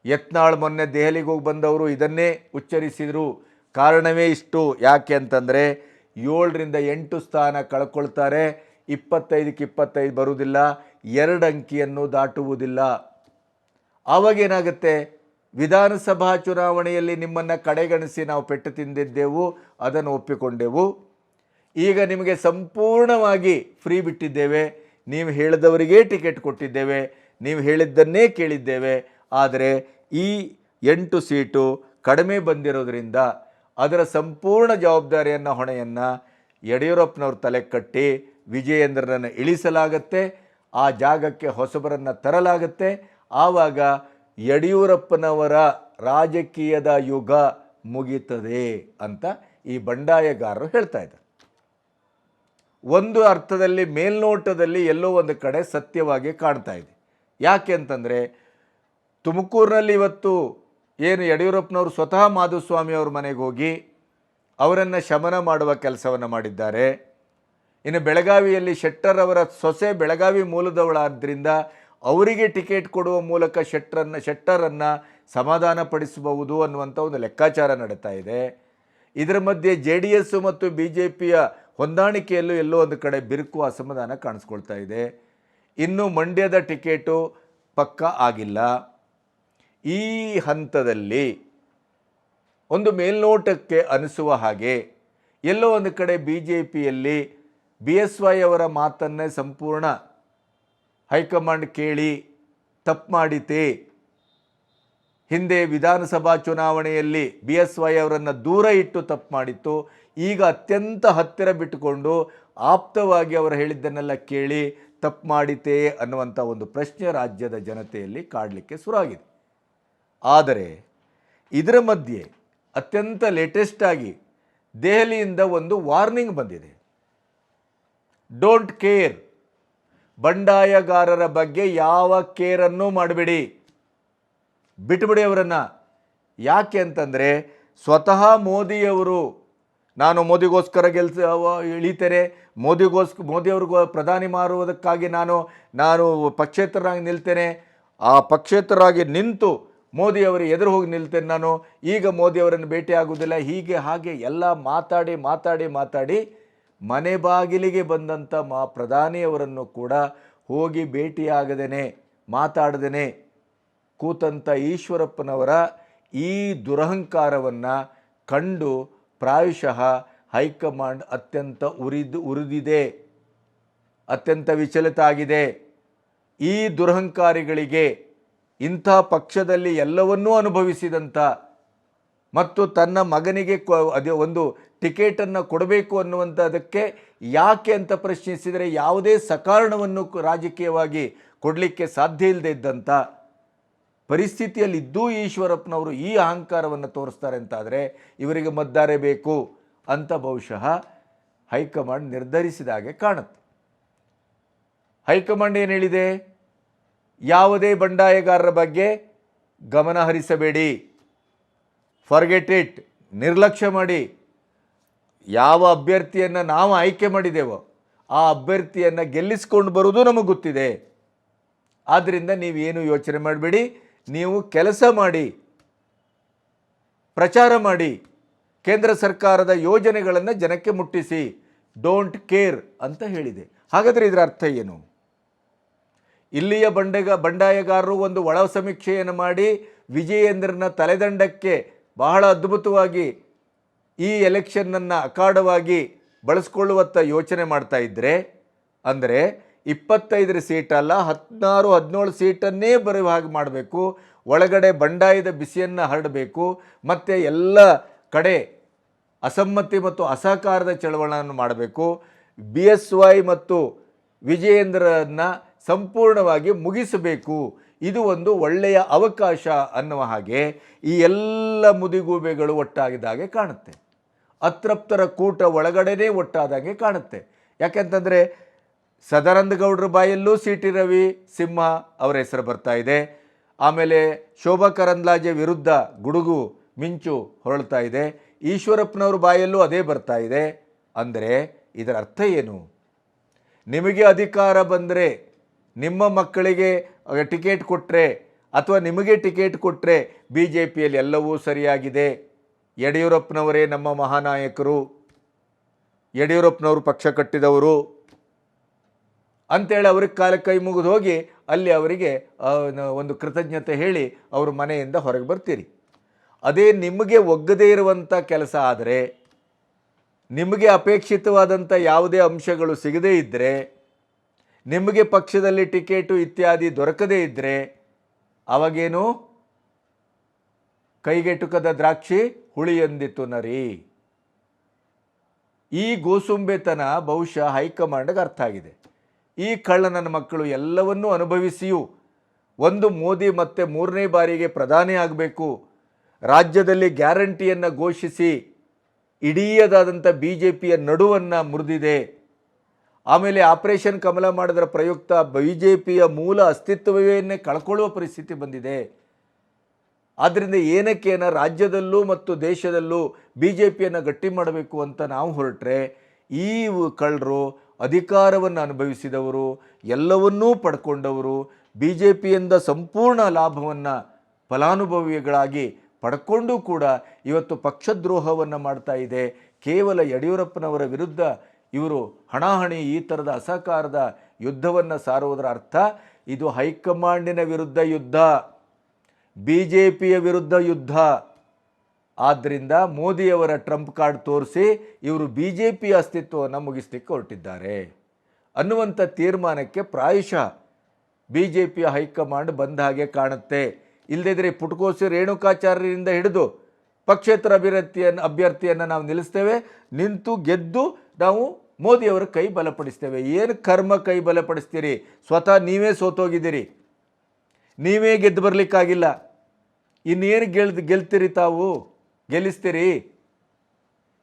ಯತ್ನಾಳ್ ಮೊನ್ನೆ ದೆಹಲಿಗೆ ಹೋಗಿ ಬಂದವರು ಇದನ್ನೇ ಉಚ್ಚರಿಸಿದರು. ಕಾರಣವೇ ಇಷ್ಟು. ಯಾಕೆ ಅಂತಂದರೆ 7ರಿಂದ 8 ಸ್ಥಾನ ಕಳ್ಕೊಳ್ತಾರೆ, 25ಕ್ಕೆ 25 ಬರುವುದಿಲ್ಲ, 2 ಅಂಕಿಯನ್ನು ದಾಟುವುದಿಲ್ಲ. ಆವಾಗೇನಾಗುತ್ತೆ? ವಿಧಾನಸಭಾ ಚುನಾವಣೆಯಲ್ಲಿ ನಿಮ್ಮನ್ನು ಕಡೆಗಣಿಸಿ ನಾವು ಪೆಟ್ಟು ತಿಂದಿದ್ದೆವು, ಅದನ್ನು ಒಪ್ಪಿಕೊಂಡೆವು. ಈಗ ನಿಮಗೆ ಸಂಪೂರ್ಣವಾಗಿ ಫ್ರೀ ಬಿಟ್ಟಿದ್ದೇವೆ, ನೀವು ಹೇಳಿದವರಿಗೇ ಟಿಕೆಟ್ ಕೊಟ್ಟಿದ್ದೇವೆ, ನೀವು ಹೇಳಿದ್ದನ್ನೇ ಕೇಳಿದ್ದೇವೆ. ಆದರೆ ಈ 8 ಸೀಟು ಕಡಿಮೆ ಬಂದಿರೋದ್ರಿಂದ ಅದರ ಸಂಪೂರ್ಣ ಜವಾಬ್ದಾರಿಯನ್ನು, ಹೊಣೆಯನ್ನು ಯಡಿಯೂರಪ್ಪನವ್ರ ತಲೆ ಕಟ್ಟಿ ವಿಜಯೇಂದ್ರನನ್ನು ಇಳಿಸಲಾಗತ್ತೆ, ಆ ಜಾಗಕ್ಕೆ ಹೊಸಬರನ್ನು ತರಲಾಗತ್ತೆ. ಆವಾಗ ಯಡಿಯೂರಪ್ಪನವರ ರಾಜಕೀಯದ ಯುಗ ಮುಗೀತದೆ ಅಂತ ಈ ಬಂಡಾಯಗಾರರು ಹೇಳ್ತಾ ಇದ್ದಾರೆ. ಒಂದು ಅರ್ಥದಲ್ಲಿ ಮೇಲ್ನೋಟದಲ್ಲಿ ಎಲ್ಲೋ ಒಂದು ಕಡೆ ಸತ್ಯವಾಗಿ ಕಾಣ್ತಾ ಇದೆ. ಯಾಕೆ ಅಂತಂದರೆ ತುಮಕೂರಿನಲ್ಲಿ ಇವತ್ತು ಏನು ಯಡಿಯೂರಪ್ಪನವರು ಸ್ವತಃ ಮಾಧುಸ್ವಾಮಿ ಅವ್ರ ಮನೆಗೆ ಹೋಗಿ ಅವರನ್ನು ಶಮನ ಮಾಡುವ ಕೆಲಸವನ್ನು ಮಾಡಿದ್ದಾರೆ. ಇನ್ನು ಬೆಳಗಾವಿಯಲ್ಲಿ ಶೆಟ್ಟರ್ ಅವರ ಸೊಸೆ ಬೆಳಗಾವಿ ಮೂಲದವಳಾದ್ದರಿಂದ ಅವರಿಗೆ ಟಿಕೆಟ್ ಕೊಡುವ ಮೂಲಕ ಶೆಟ್ಟರನ್ನು ಸಮಾಧಾನಪಡಿಸಬಹುದು ಅನ್ನುವಂಥ ಒಂದು ಲೆಕ್ಕಾಚಾರ ನಡೀತಾ ಇದೆ. ಇದರ ಮಧ್ಯೆ JDS ಮತ್ತು BJPಯ ಹೊಂದಾಣಿಕೆಯಲ್ಲೂ ಎಲ್ಲೋ ಒಂದು ಕಡೆ ಬಿರುಕು, ಅಸಮಾಧಾನ ಕಾಣಿಸ್ಕೊಳ್ತಾ ಇದೆ. ಇನ್ನು ಮಂಡ್ಯದ ಟಿಕೆಟು ಪಕ್ಕಾ ಆಗಿಲ್ಲ. ಈ ಹಂತದಲ್ಲಿ ಒಂದು ಮೇಲ್ನೋಟಕ್ಕೆ ಅನಿಸುವ ಹಾಗೆ ಎಲ್ಲೋ ಒಂದು ಕಡೆ BJPಯಲ್ಲಿ BSY ಅವರ ಮಾತನ್ನೇ ಸಂಪೂರ್ಣ ಹೈಕಮಾಂಡ್ ಕೇಳಿ ತಪ್ಪು ಮಾಡಿತೆ. ಹಿಂದೆ ವಿಧಾನಸಭಾ ಚುನಾವಣೆಯಲ್ಲಿ BSY ಅವರನ್ನು ದೂರ ಇಟ್ಟು ತಪ್ಪು ಮಾಡಿತ್ತು. ಈಗ ಅತ್ಯಂತ ಹತ್ತಿರ ಬಿಟ್ಟುಕೊಂಡು ಆಪ್ತವಾಗಿ ಅವರು ಹೇಳಿದ್ದನ್ನೆಲ್ಲ ಕೇಳಿ ತಪ್ಪು ಮಾಡಿತೇ ಅನ್ನುವಂಥ ಒಂದು ಪ್ರಶ್ನೆ ರಾಜ್ಯದ ಜನತೆಯಲ್ಲಿ ಕಾಡಲಿಕ್ಕೆ ಶುರುವಾಗಿದೆ. ಆದರೆ ಇದರ ಮಧ್ಯೆ ಅತ್ಯಂತ ಲೇಟೆಸ್ಟ್ ಆಗಿ ದೆಹಲಿಯಿಂದ ಒಂದು ವಾರ್ನಿಂಗ್ ಬಂದಿದೆ. ಡೋಂಟ್ ಕೇರ್, ಬಂಡಾಯಗಾರರ ಬಗ್ಗೆ ಯಾವ ಕೇರನ್ನು ಮಾಡಬೇಡಿ, ಬಿಟ್ಟುಬಿಡಿ ಅವರನ್ನು. ಯಾಕೆ ಅಂತಂದರೆ ಸ್ವತಃ ಮೋದಿಯವರು ನಾನು ಮೋದಿಗೋಸ್ಕರ ಇಳಿತೇನೆ, ಮೋದಿಯವ್ರಿಗೂ ಪ್ರಧಾನಿ ಮಾಡುವುದಕ್ಕಾಗಿ ನಾನು ಪಕ್ಷೇತರರಾಗಿ ನಿಲ್ತೇನೆ, ಆ ಪಕ್ಷೇತರರಾಗಿ ನಿಂತು ಮೋದಿಯವರ ಎದುರು ಹೋಗಿ ನಿಲ್ತೇನೆ, ನಾನು ಈಗ ಮೋದಿಯವರನ್ನು ಭೇಟಿ ಆಗುವುದಿಲ್ಲ, ಹೀಗೆ ಹಾಗೆ ಎಲ್ಲ ಮಾತಾಡಿ ಮಾತಾಡಿ ಮಾತಾಡಿ ಮನೆ ಬಾಗಿಲಿಗೆ ಬಂದಂಥ ಪ್ರಧಾನಿಯವರನ್ನು ಕೂಡ ಹೋಗಿ ಭೇಟಿಯಾಗದೇನೆ ಮಾತಾಡದೇನೆ ಕೂತಂಥ ಈಶ್ವರಪ್ಪನವರ ಈ ದುರಹಂಕಾರವನ್ನು ಕಂಡು ಪ್ರಾಯಶಃ ಹೈಕಮಾಂಡ್ ಅತ್ಯಂತ ಉರಿದಿದೆ, ಅತ್ಯಂತ ವಿಚಲಿತ ಆಗಿದೆ. ಈ ದುರಹಂಕಾರಿಗಳಿಗೆ ಇಂಥ ಪಕ್ಷದಲ್ಲಿ ಎಲ್ಲವನ್ನೂ ಅನುಭವಿಸಿದಂಥ ಮತ್ತು ತನ್ನ ಮಗನಿಗೆ ಅದೇ ಒಂದು ಟಿಕೆಟನ್ನು ಕೊಡಬೇಕು ಅನ್ನುವಂಥದ್ದಕ್ಕೆ ಯಾಕೆ ಅಂತ ಪ್ರಶ್ನಿಸಿದರೆ ಯಾವುದೇ ಸಕಾರಣವನ್ನು ರಾಜಕೀಯವಾಗಿ ಕೊಡಲಿಕ್ಕೆ ಸಾಧ್ಯ ಇಲ್ಲದೆ ಇದ್ದಂಥ ಪರಿಸ್ಥಿತಿಯಲ್ಲಿದ್ದೂ ಈಶ್ವರಪ್ಪನವರು ಈ ಅಹಂಕಾರವನ್ನು ತೋರಿಸ್ತಾರೆ ಅಂತಾದರೆ ಇವರಿಗೆ ಮತದಾರೇ ಬೇಕು ಅಂತ ಬಹುಶಃ ಹೈಕಮಾಂಡ್ ನಿರ್ಧರಿಸಿದಾಗೆ ಕಾಣುತ್ತೆ. ಹೈಕಮಾಂಡ್ ಏನು ಹೇಳಿದೆ? ಯಾವುದೇ ಬಂಡಾಯಗಾರರ ಬಗ್ಗೆ ಗಮನ ಹರಿಸಬೇಡಿ, ಫರ್ಗೆಟ್ ಇಟ್, ನಿರ್ಲಕ್ಷ್ಯ ಮಾಡಿ. ಯಾವ ಅಭ್ಯರ್ಥಿಯನ್ನು ನಾವು ಆಯ್ಕೆ ಮಾಡಿದೆವೋ ಆ ಅಭ್ಯರ್ಥಿಯನ್ನು ಗೆಲ್ಲಿಸ್ಕೊಂಡು ಬರೋದು ನಮಗೆ ಗೊತ್ತಿದೆ. ಆದ್ದರಿಂದ ನೀವೇನು ಯೋಚನೆ ಮಾಡಬೇಡಿ, ನೀವು ಕೆಲಸ ಮಾಡಿ, ಪ್ರಚಾರ ಮಾಡಿ, ಕೇಂದ್ರ ಸರ್ಕಾರದ ಯೋಜನೆಗಳನ್ನು ಜನಕ್ಕೆ ಮುಟ್ಟಿಸಿ, ಡೋಂಟ್ ಕೇರ್ ಅಂತ ಹೇಳಿದೆ. ಹಾಗಾದರೆ ಇದರ ಅರ್ಥ ಏನು? ಇಲ್ಲಿಯ ಬಂಡಾಯಗಾರರು ಒಂದು ಒಳ ಸಮೀಕ್ಷೆಯನ್ನು ಮಾಡಿ ವಿಜಯೇಂದ್ರನ ತಲೆದಂಡಕ್ಕೆ ಬಹಳ ಅದ್ಭುತವಾಗಿ ಈ ಎಲೆಕ್ಷನ್ನನ್ನು ಅಖಾಡವಾಗಿ ಬಳಸ್ಕೊಳ್ಳುವತ್ತ ಯೋಚನೆ ಮಾಡ್ತಾ ಇದ್ದರೆ, ಅಂದರೆ 25 ಸೀಟಲ್ಲ 16-17 ಸೀಟನ್ನೇ ಬರುವ ಹಾಗೆ ಮಾಡಬೇಕು, ಒಳಗಡೆ ಬಂಡಾಯದ ಬಿಸಿಯನ್ನು ಹರಡಬೇಕು, ಮತ್ತು ಎಲ್ಲ ಕಡೆ ಅಸಮ್ಮತಿ ಮತ್ತು ಅಸಹಕಾರದ ಚಳವಳಿಯನ್ನು ಮಾಡಬೇಕು, BSY ಮತ್ತು ವಿಜಯೇಂದ್ರನ ಸಂಪೂರ್ಣವಾಗಿ ಮುಗಿಸಬೇಕು, ಇದು ಒಂದು ಒಳ್ಳೆಯ ಅವಕಾಶ ಅನ್ನುವ ಹಾಗೆ ಈ ಎಲ್ಲ ಮುದಿಗೂಬೆಗಳು ಒಟ್ಟಾಗಿದ್ದಾಗೆ ಕಾಣುತ್ತೆ. ಅತೃಪ್ತರ ಕೂಟ ಒಳಗಡೆನೇ ಒಟ್ಟಾದಾಗೆ ಕಾಣುತ್ತೆ. ಯಾಕೆಂತಂದರೆ ಸದಾನಂದ ಗೌಡರ ಬಾಯಲ್ಲೂ CT ರವಿ ಸಿಂಹ ಅವರ ಹೆಸರು ಬರ್ತಾ ಇದೆ, ಆಮೇಲೆ ಶೋಭಾ ಕರಂದ್ಲಾಜೆ ವಿರುದ್ಧ ಗುಡುಗು ಮಿಂಚು ಹೊರಳ್ತಾ ಇದೆ, ಈಶ್ವರಪ್ಪನವ್ರ ಬಾಯಲ್ಲೂ ಅದೇ ಬರ್ತಾ ಇದೆ. ಅಂದರೆ ಇದರ ಅರ್ಥ ಏನು? ನಿಮಗೆ ಅಧಿಕಾರ ಬಂದರೆ, ನಿಮ್ಮ ಮಕ್ಕಳಿಗೆ ಟಿಕೆಟ್ ಕೊಟ್ಟರೆ ಅಥವಾ ನಿಮಗೆ ಟಿಕೆಟ್ ಕೊಟ್ಟರೆ BJPಯಲ್ಲಿ ಎಲ್ಲವೂ ಸರಿಯಾಗಿದೆ, ಯಡಿಯೂರಪ್ಪನವರೇ ನಮ್ಮ ಮಹಾನಾಯಕರು, ಯಡಿಯೂರಪ್ಪನವರು ಪಕ್ಷ ಕಟ್ಟಿದವರು ಅಂಥೇಳಿ ಅವ್ರಿಗೆ ಕಾಲಕ್ಕೆ ಕೈ ಮುಗಿದು ಹೋಗಿ ಅಲ್ಲಿ ಅವರಿಗೆ ಒಂದು ಕೃತಜ್ಞತೆ ಹೇಳಿ ಅವ್ರ ಮನೆಯಿಂದ ಹೊರಗೆ ಬರ್ತೀರಿ. ಅದೇ ನಿಮಗೆ ಒಗ್ಗದೇ ಇರುವಂಥ ಕೆಲಸ ಆದರೆ, ನಿಮಗೆ ಅಪೇಕ್ಷಿತವಾದಂಥ ಯಾವುದೇ ಅಂಶಗಳು ಸಿಗದೇ ಇದ್ದರೆ, ನಿಮಗೆ ಪಕ್ಷದಲ್ಲಿ ಟಿಕೆಟು ಇತ್ಯಾದಿ ದೊರಕದೇ ಇದ್ದರೆ ಅವಾಗೇನು? ಕೈಗೆಟುಕದ ದ್ರಾಕ್ಷಿ ಹುಳಿಯಂದಿತು ನರಿ. ಈ ಗೋಸುಂಬೆತನ ಬಹುಶಃ ಹೈಕಮಾಂಡ್ಗೆ ಅರ್ಥ ಆಗಿದೆ. ಈ ಕಳ್ಳನ ಮಕ್ಕಳು ಎಲ್ಲವನ್ನೂ ಅನುಭವಿಸಿಯೂ ಒಂದು ಮೋದಿ ಮತ್ತೆ 3ನೇ ಬಾರಿಗೆ ಪ್ರಧಾನಿ ಆಗಬೇಕು, ರಾಜ್ಯದಲ್ಲಿ ಗ್ಯಾರಂಟಿಯನ್ನು ಘೋಷಿಸಿ ಇಡೀದಾದಂಥ BJPಯ ನಡುವನ್ನು ಮುರಿದಿದೆ. ಆಮೇಲೆ ಆಪರೇಷನ್ ಕಮಲ ಮಾಡಿದ್ರ ಪ್ರಯುಕ್ತ BJPಯ ಮೂಲ ಅಸ್ತಿತ್ವವನ್ನೇ ಕಳ್ಕೊಳ್ಳುವ ಪರಿಸ್ಥಿತಿ ಬಂದಿದೆ. ಆದ್ದರಿಂದ ಏನಕ್ಕೇನ ರಾಜ್ಯದಲ್ಲೂ ಮತ್ತು ದೇಶದಲ್ಲೂ BJPಯನ್ನು ಗಟ್ಟಿ ಮಾಡಬೇಕು ಅಂತ ನಾವು ಹೊರಟ್ರೆ, ಈ ಕಳ್ಳರು ಅಧಿಕಾರವನ್ನು ಅನುಭವಿಸಿದವರು, ಎಲ್ಲವನ್ನೂ ಪಡ್ಕೊಂಡವರು, BJPಯಿಂದ ಸಂಪೂರ್ಣ ಲಾಭವನ್ನು ಫಲಾನುಭವಿಗಳಾಗಿ ಪಡ್ಕೊಂಡು ಕೂಡ ಇವತ್ತು ಪಕ್ಷದ್ರೋಹವನ್ನು ಮಾಡ್ತಾ ಇದೆ. ಕೇವಲ ಯಡಿಯೂರಪ್ಪನವರ ವಿರುದ್ಧ ಇವರು ಹಣಾಹಣಿ ಈ ಥರದ ಅಸಹಕಾರದ ಯುದ್ಧವನ್ನು ಸಾರುವುದರ ಅರ್ಥ ಇದು ಹೈಕಮಾಂಡಿನ ವಿರುದ್ಧ ಯುದ್ಧ, BJPಯ ವಿರುದ್ಧ ಯುದ್ಧ. ಆದ್ದರಿಂದ ಮೋದಿಯವರ ಟ್ರಂಪ್ ಕಾರ್ಡ್ ತೋರಿಸಿ ಇವರು BJPಯ ಅಸ್ತಿತ್ವವನ್ನು ಮುಗಿಸ್ಲಿಕ್ಕೆ ಹೊರಟಿದ್ದಾರೆ ಅನ್ನುವಂಥ ತೀರ್ಮಾನಕ್ಕೆ ಪ್ರಾಯಶಃ BJPಯ ಹೈಕಮಾಂಡ್ ಬಂದ ಹಾಗೆ ಕಾಣುತ್ತೆ. ಇಲ್ಲದಿದ್ದರೆ ಪುಟಕೋಸಿ ರೇಣುಕಾಚಾರ್ಯರಿಂದ ಹಿಡಿದು ಪಕ್ಷೇತರ ಅಭ್ಯರ್ಥಿಯನ್ನು ನಾವು ನಿಲ್ಲಿಸ್ತೇವೆ, ನಿಂತು ಗೆದ್ದು ನಾವು ಮೋದಿಯವರ ಕೈ ಬಲಪಡಿಸ್ತೇವೆ. ಏನು ಕರ್ಮ ಕೈ ಬಲಪಡಿಸ್ತೀರಿ? ಸ್ವತಃ ನೀವೇ ಸೋತೋಗಿದ್ದೀರಿ, ನೀವೇ ಗೆದ್ದು ಬರಲಿಕ್ಕಾಗಿಲ್ಲ. ಇನ್ನೇನು ಗೆಲ್ತೀರಿ? ತಾವು ಗೆಲ್ಲಿಸ್ತೀರಿ?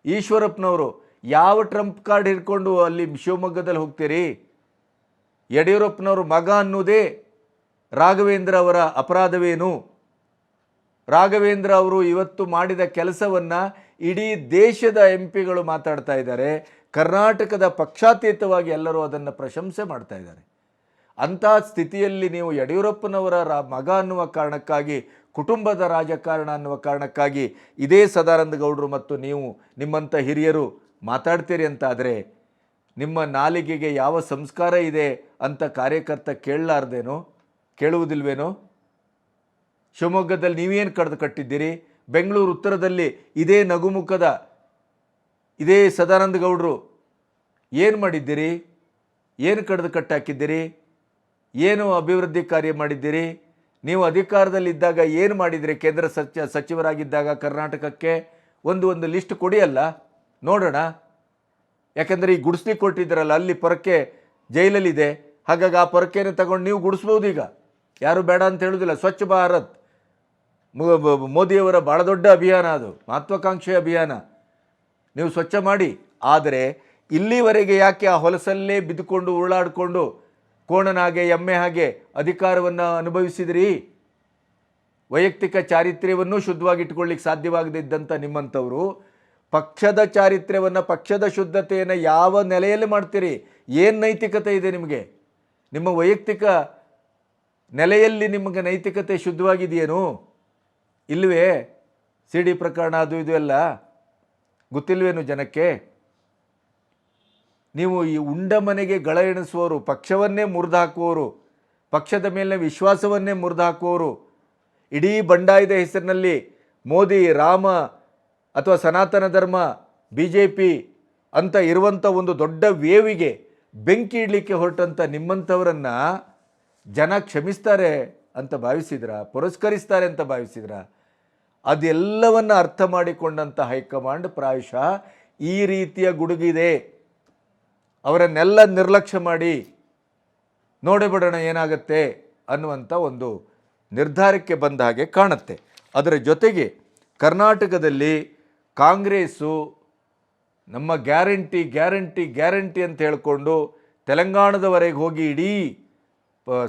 ಈಶ್ವರಪ್ಪನವರು ಯಾವ ಟ್ರಂಪ್ ಕಾರ್ಡ್ ಹಿಡ್ಕೊಂಡು ಅಲ್ಲಿ ಶಿವಮೊಗ್ಗದಲ್ಲಿ ಹೋಗ್ತೀರಿ? ಯಡಿಯೂರಪ್ಪನವರು ಮಗ ಅನ್ನೋದೇ ರಾಘವೇಂದ್ರ ಅವರ ಅಪರಾಧವೇನು? ರಾಘವೇಂದ್ರ ಅವರು ಇವತ್ತು ಮಾಡಿದ ಕೆಲಸವನ್ನು ಇಡೀ ದೇಶದ MP ಗಳು ಮಾತಾಡ್ತಾ ಇದ್ದಾರೆ. ಕರ್ನಾಟಕದ ಪಕ್ಷಾತೀತವಾಗಿ ಎಲ್ಲರೂ ಅದನ್ನು ಪ್ರಶಂಸೆ ಮಾಡ್ತಾ ಇದ್ದಾರೆ. ಅಂಥ ಸ್ಥಿತಿಯಲ್ಲಿ ನೀವು ಯಡಿಯೂರಪ್ಪನವರ ಮಗ ಅನ್ನುವ ಕಾರಣಕ್ಕಾಗಿ, ಕುಟುಂಬದ ರಾಜಕಾರಣ ಅನ್ನುವ ಕಾರಣಕ್ಕಾಗಿ ಇದೇ ಸದಾನಂದ ಗೌಡರು ಮತ್ತು ನೀವು ನಿಮ್ಮಂಥ ಹಿರಿಯರು ಮಾತಾಡ್ತೀರಿ ಅಂತಾದರೆ ನಿಮ್ಮ ನಾಲಿಗೆಗೆ ಯಾವ ಸಂಸ್ಕಾರ ಇದೆ ಅಂತ ಕಾರ್ಯಕರ್ತ ಕೇಳುವುದಿಲ್ವೇನೋ? ಶಿವಮೊಗ್ಗದಲ್ಲಿ ನೀವೇನು ಕಡ್ದು ಕಟ್ಟಿದ್ದೀರಿ? ಬೆಂಗಳೂರು ಉತ್ತರದಲ್ಲಿ ಇದೇ ನಗುಮುಖದ ಇದೇ ಸದಾನಂದ ಗೌಡರು ಏನು ಮಾಡಿದ್ದೀರಿ? ಏನು ಕಡ್ದು ಕಟ್ಟಾಕಿದ್ದೀರಿ? ಏನು ಅಭಿವೃದ್ಧಿ ಕಾರ್ಯ ಮಾಡಿದ್ದೀರಿ? ನೀವು ಅಧಿಕಾರದಲ್ಲಿದ್ದಾಗ ಏನು ಮಾಡಿದಿರಿ? ಕೇಂದ್ರ ಸಚಿವರಾಗಿದ್ದಾಗ ಕರ್ನಾಟಕಕ್ಕೆ ಒಂದು ಲಿಸ್ಟ್ ಕೊಡಿಯಲ್ಲ ನೋಡೋಣ. ಯಾಕೆಂದರೆ ಈ ಗುಡಿಸ್ಲಿ ಕೊಟ್ಟಿದ್ದೀರಲ್ಲ, ಅಲ್ಲಿ ಪೊರಕೆ ಜೈಲಲ್ಲಿದೆ. ಹಾಗಾಗಿ ಆ ಪೊರಕೆಯನ್ನು ತಗೊಂಡು ನೀವು ಗುಡಿಸ್ಬೋದು. ಈಗ ಯಾರು ಬೇಡ ಅಂತ ಹೇಳೋದಿಲ್ಲ. ಸ್ವಚ್ಛ ಭಾರತ್ ಮೋದಿಯವರ ಭಾಳ ದೊಡ್ಡ ಅಭಿಯಾನ, ಅದು ಮಹತ್ವಾಕಾಂಕ್ಷೆ ಅಭಿಯಾನ. ನೀವು ಸ್ವಚ್ಛ ಮಾಡಿ. ಆದರೆ ಇಲ್ಲಿವರೆಗೆ ಯಾಕೆ ಆ ಹೊಲಸಲ್ಲೇ ಬಿದ್ದುಕೊಂಡು ಉರುಳಾಡಿಕೊಂಡು ಕೋಣನಾಗೆ ಎಮ್ಮೆ ಹಾಗೆ ಅಧಿಕಾರವನ್ನು ಅನುಭವಿಸಿದ್ರಿ? ವೈಯಕ್ತಿಕ ಚಾರಿತ್ರ್ಯವನ್ನು ಶುದ್ಧವಾಗಿಟ್ಕೊಳ್ಳಿಕ್ಕೆ ಸಾಧ್ಯವಾಗದಿದ್ದಂಥ ನಿಮ್ಮಂಥವರು ಪಕ್ಷದ ಚಾರಿತ್ರ್ಯವನ್ನು, ಪಕ್ಷದ ಶುದ್ಧತೆಯನ್ನು ಯಾವ ನೆಲೆಯಲ್ಲಿ ಮಾಡ್ತೀರಿ? ಏನು ನೈತಿಕತೆ ಇದೆ ನಿಮಗೆ? ನಿಮ್ಮ ವೈಯಕ್ತಿಕ ನೆಲೆಯಲ್ಲಿ ನಿಮಗೆ ನೈತಿಕತೆ ಶುದ್ಧವಾಗಿದೆಯೇನು? ಇಲ್ಲವೇ? CD ಪ್ರಕರಣ ಅದು ಇದು ಎಲ್ಲ ಗೊತ್ತಿಲ್ವೇನು ಜನಕ್ಕೆ? ನೀವು ಈ ಉಂಡ ಮನೆಗೆ ಗಳ ಎಣಿಸುವವರು, ಪಕ್ಷವನ್ನೇ ಮುರಿದು ಹಾಕುವವರು, ಪಕ್ಷದ ಮೇಲಿನ ವಿಶ್ವಾಸವನ್ನೇ ಮುರಿದು ಹಾಕುವವರು, ಇಡೀ ಬಂಡಾಯದ ಹೆಸರಿನಲ್ಲಿ ಮೋದಿ, ರಾಮ ಅಥವಾ ಸನಾತನ ಧರ್ಮ, BJP ಅಂತ ಇರುವಂಥ ಒಂದು ದೊಡ್ಡ ವೇವಿಗೆ ಬೆಂಕಿ ಇಡಲಿಕ್ಕೆ ಹೊರಟಂಥ ನಿಮ್ಮಂಥವರನ್ನು ಜನ ಕ್ಷಮಿಸ್ತಾರೆ ಅಂತ ಭಾವಿಸಿದ್ರ? ಪುರಸ್ಕರಿಸ್ತಾರೆ ಅಂತ ಭಾವಿಸಿದ್ರ? ಅದೆಲ್ಲವನ್ನು ಅರ್ಥ ಮಾಡಿಕೊಂಡಂಥ ಹೈಕಮಾಂಡ್ ಪ್ರಾಯಶಃ ಈ ರೀತಿಯ ಗುಡುಗಿದೆ. ಅವರನ್ನೆಲ್ಲ ನಿರ್ಲಕ್ಷ್ಯ ಮಾಡಿ ನೋಡಿಬಿಡೋಣ ಏನಾಗುತ್ತೆ ಅನ್ನುವಂಥ ಒಂದು ನಿರ್ಧಾರಕ್ಕೆ ಬಂದ ಹಾಗೆ ಕಾಣುತ್ತೆ. ಅದರ ಜೊತೆಗೆ ಕರ್ನಾಟಕದಲ್ಲಿ ಕಾಂಗ್ರೆಸ್ಸು ನಮ್ಮ ಗ್ಯಾರಂಟಿ ಅಂತ ಹೇಳಿಕೊಂಡು ತೆಲಂಗಾಣದವರೆಗೆ ಹೋಗಿ ಇಡೀ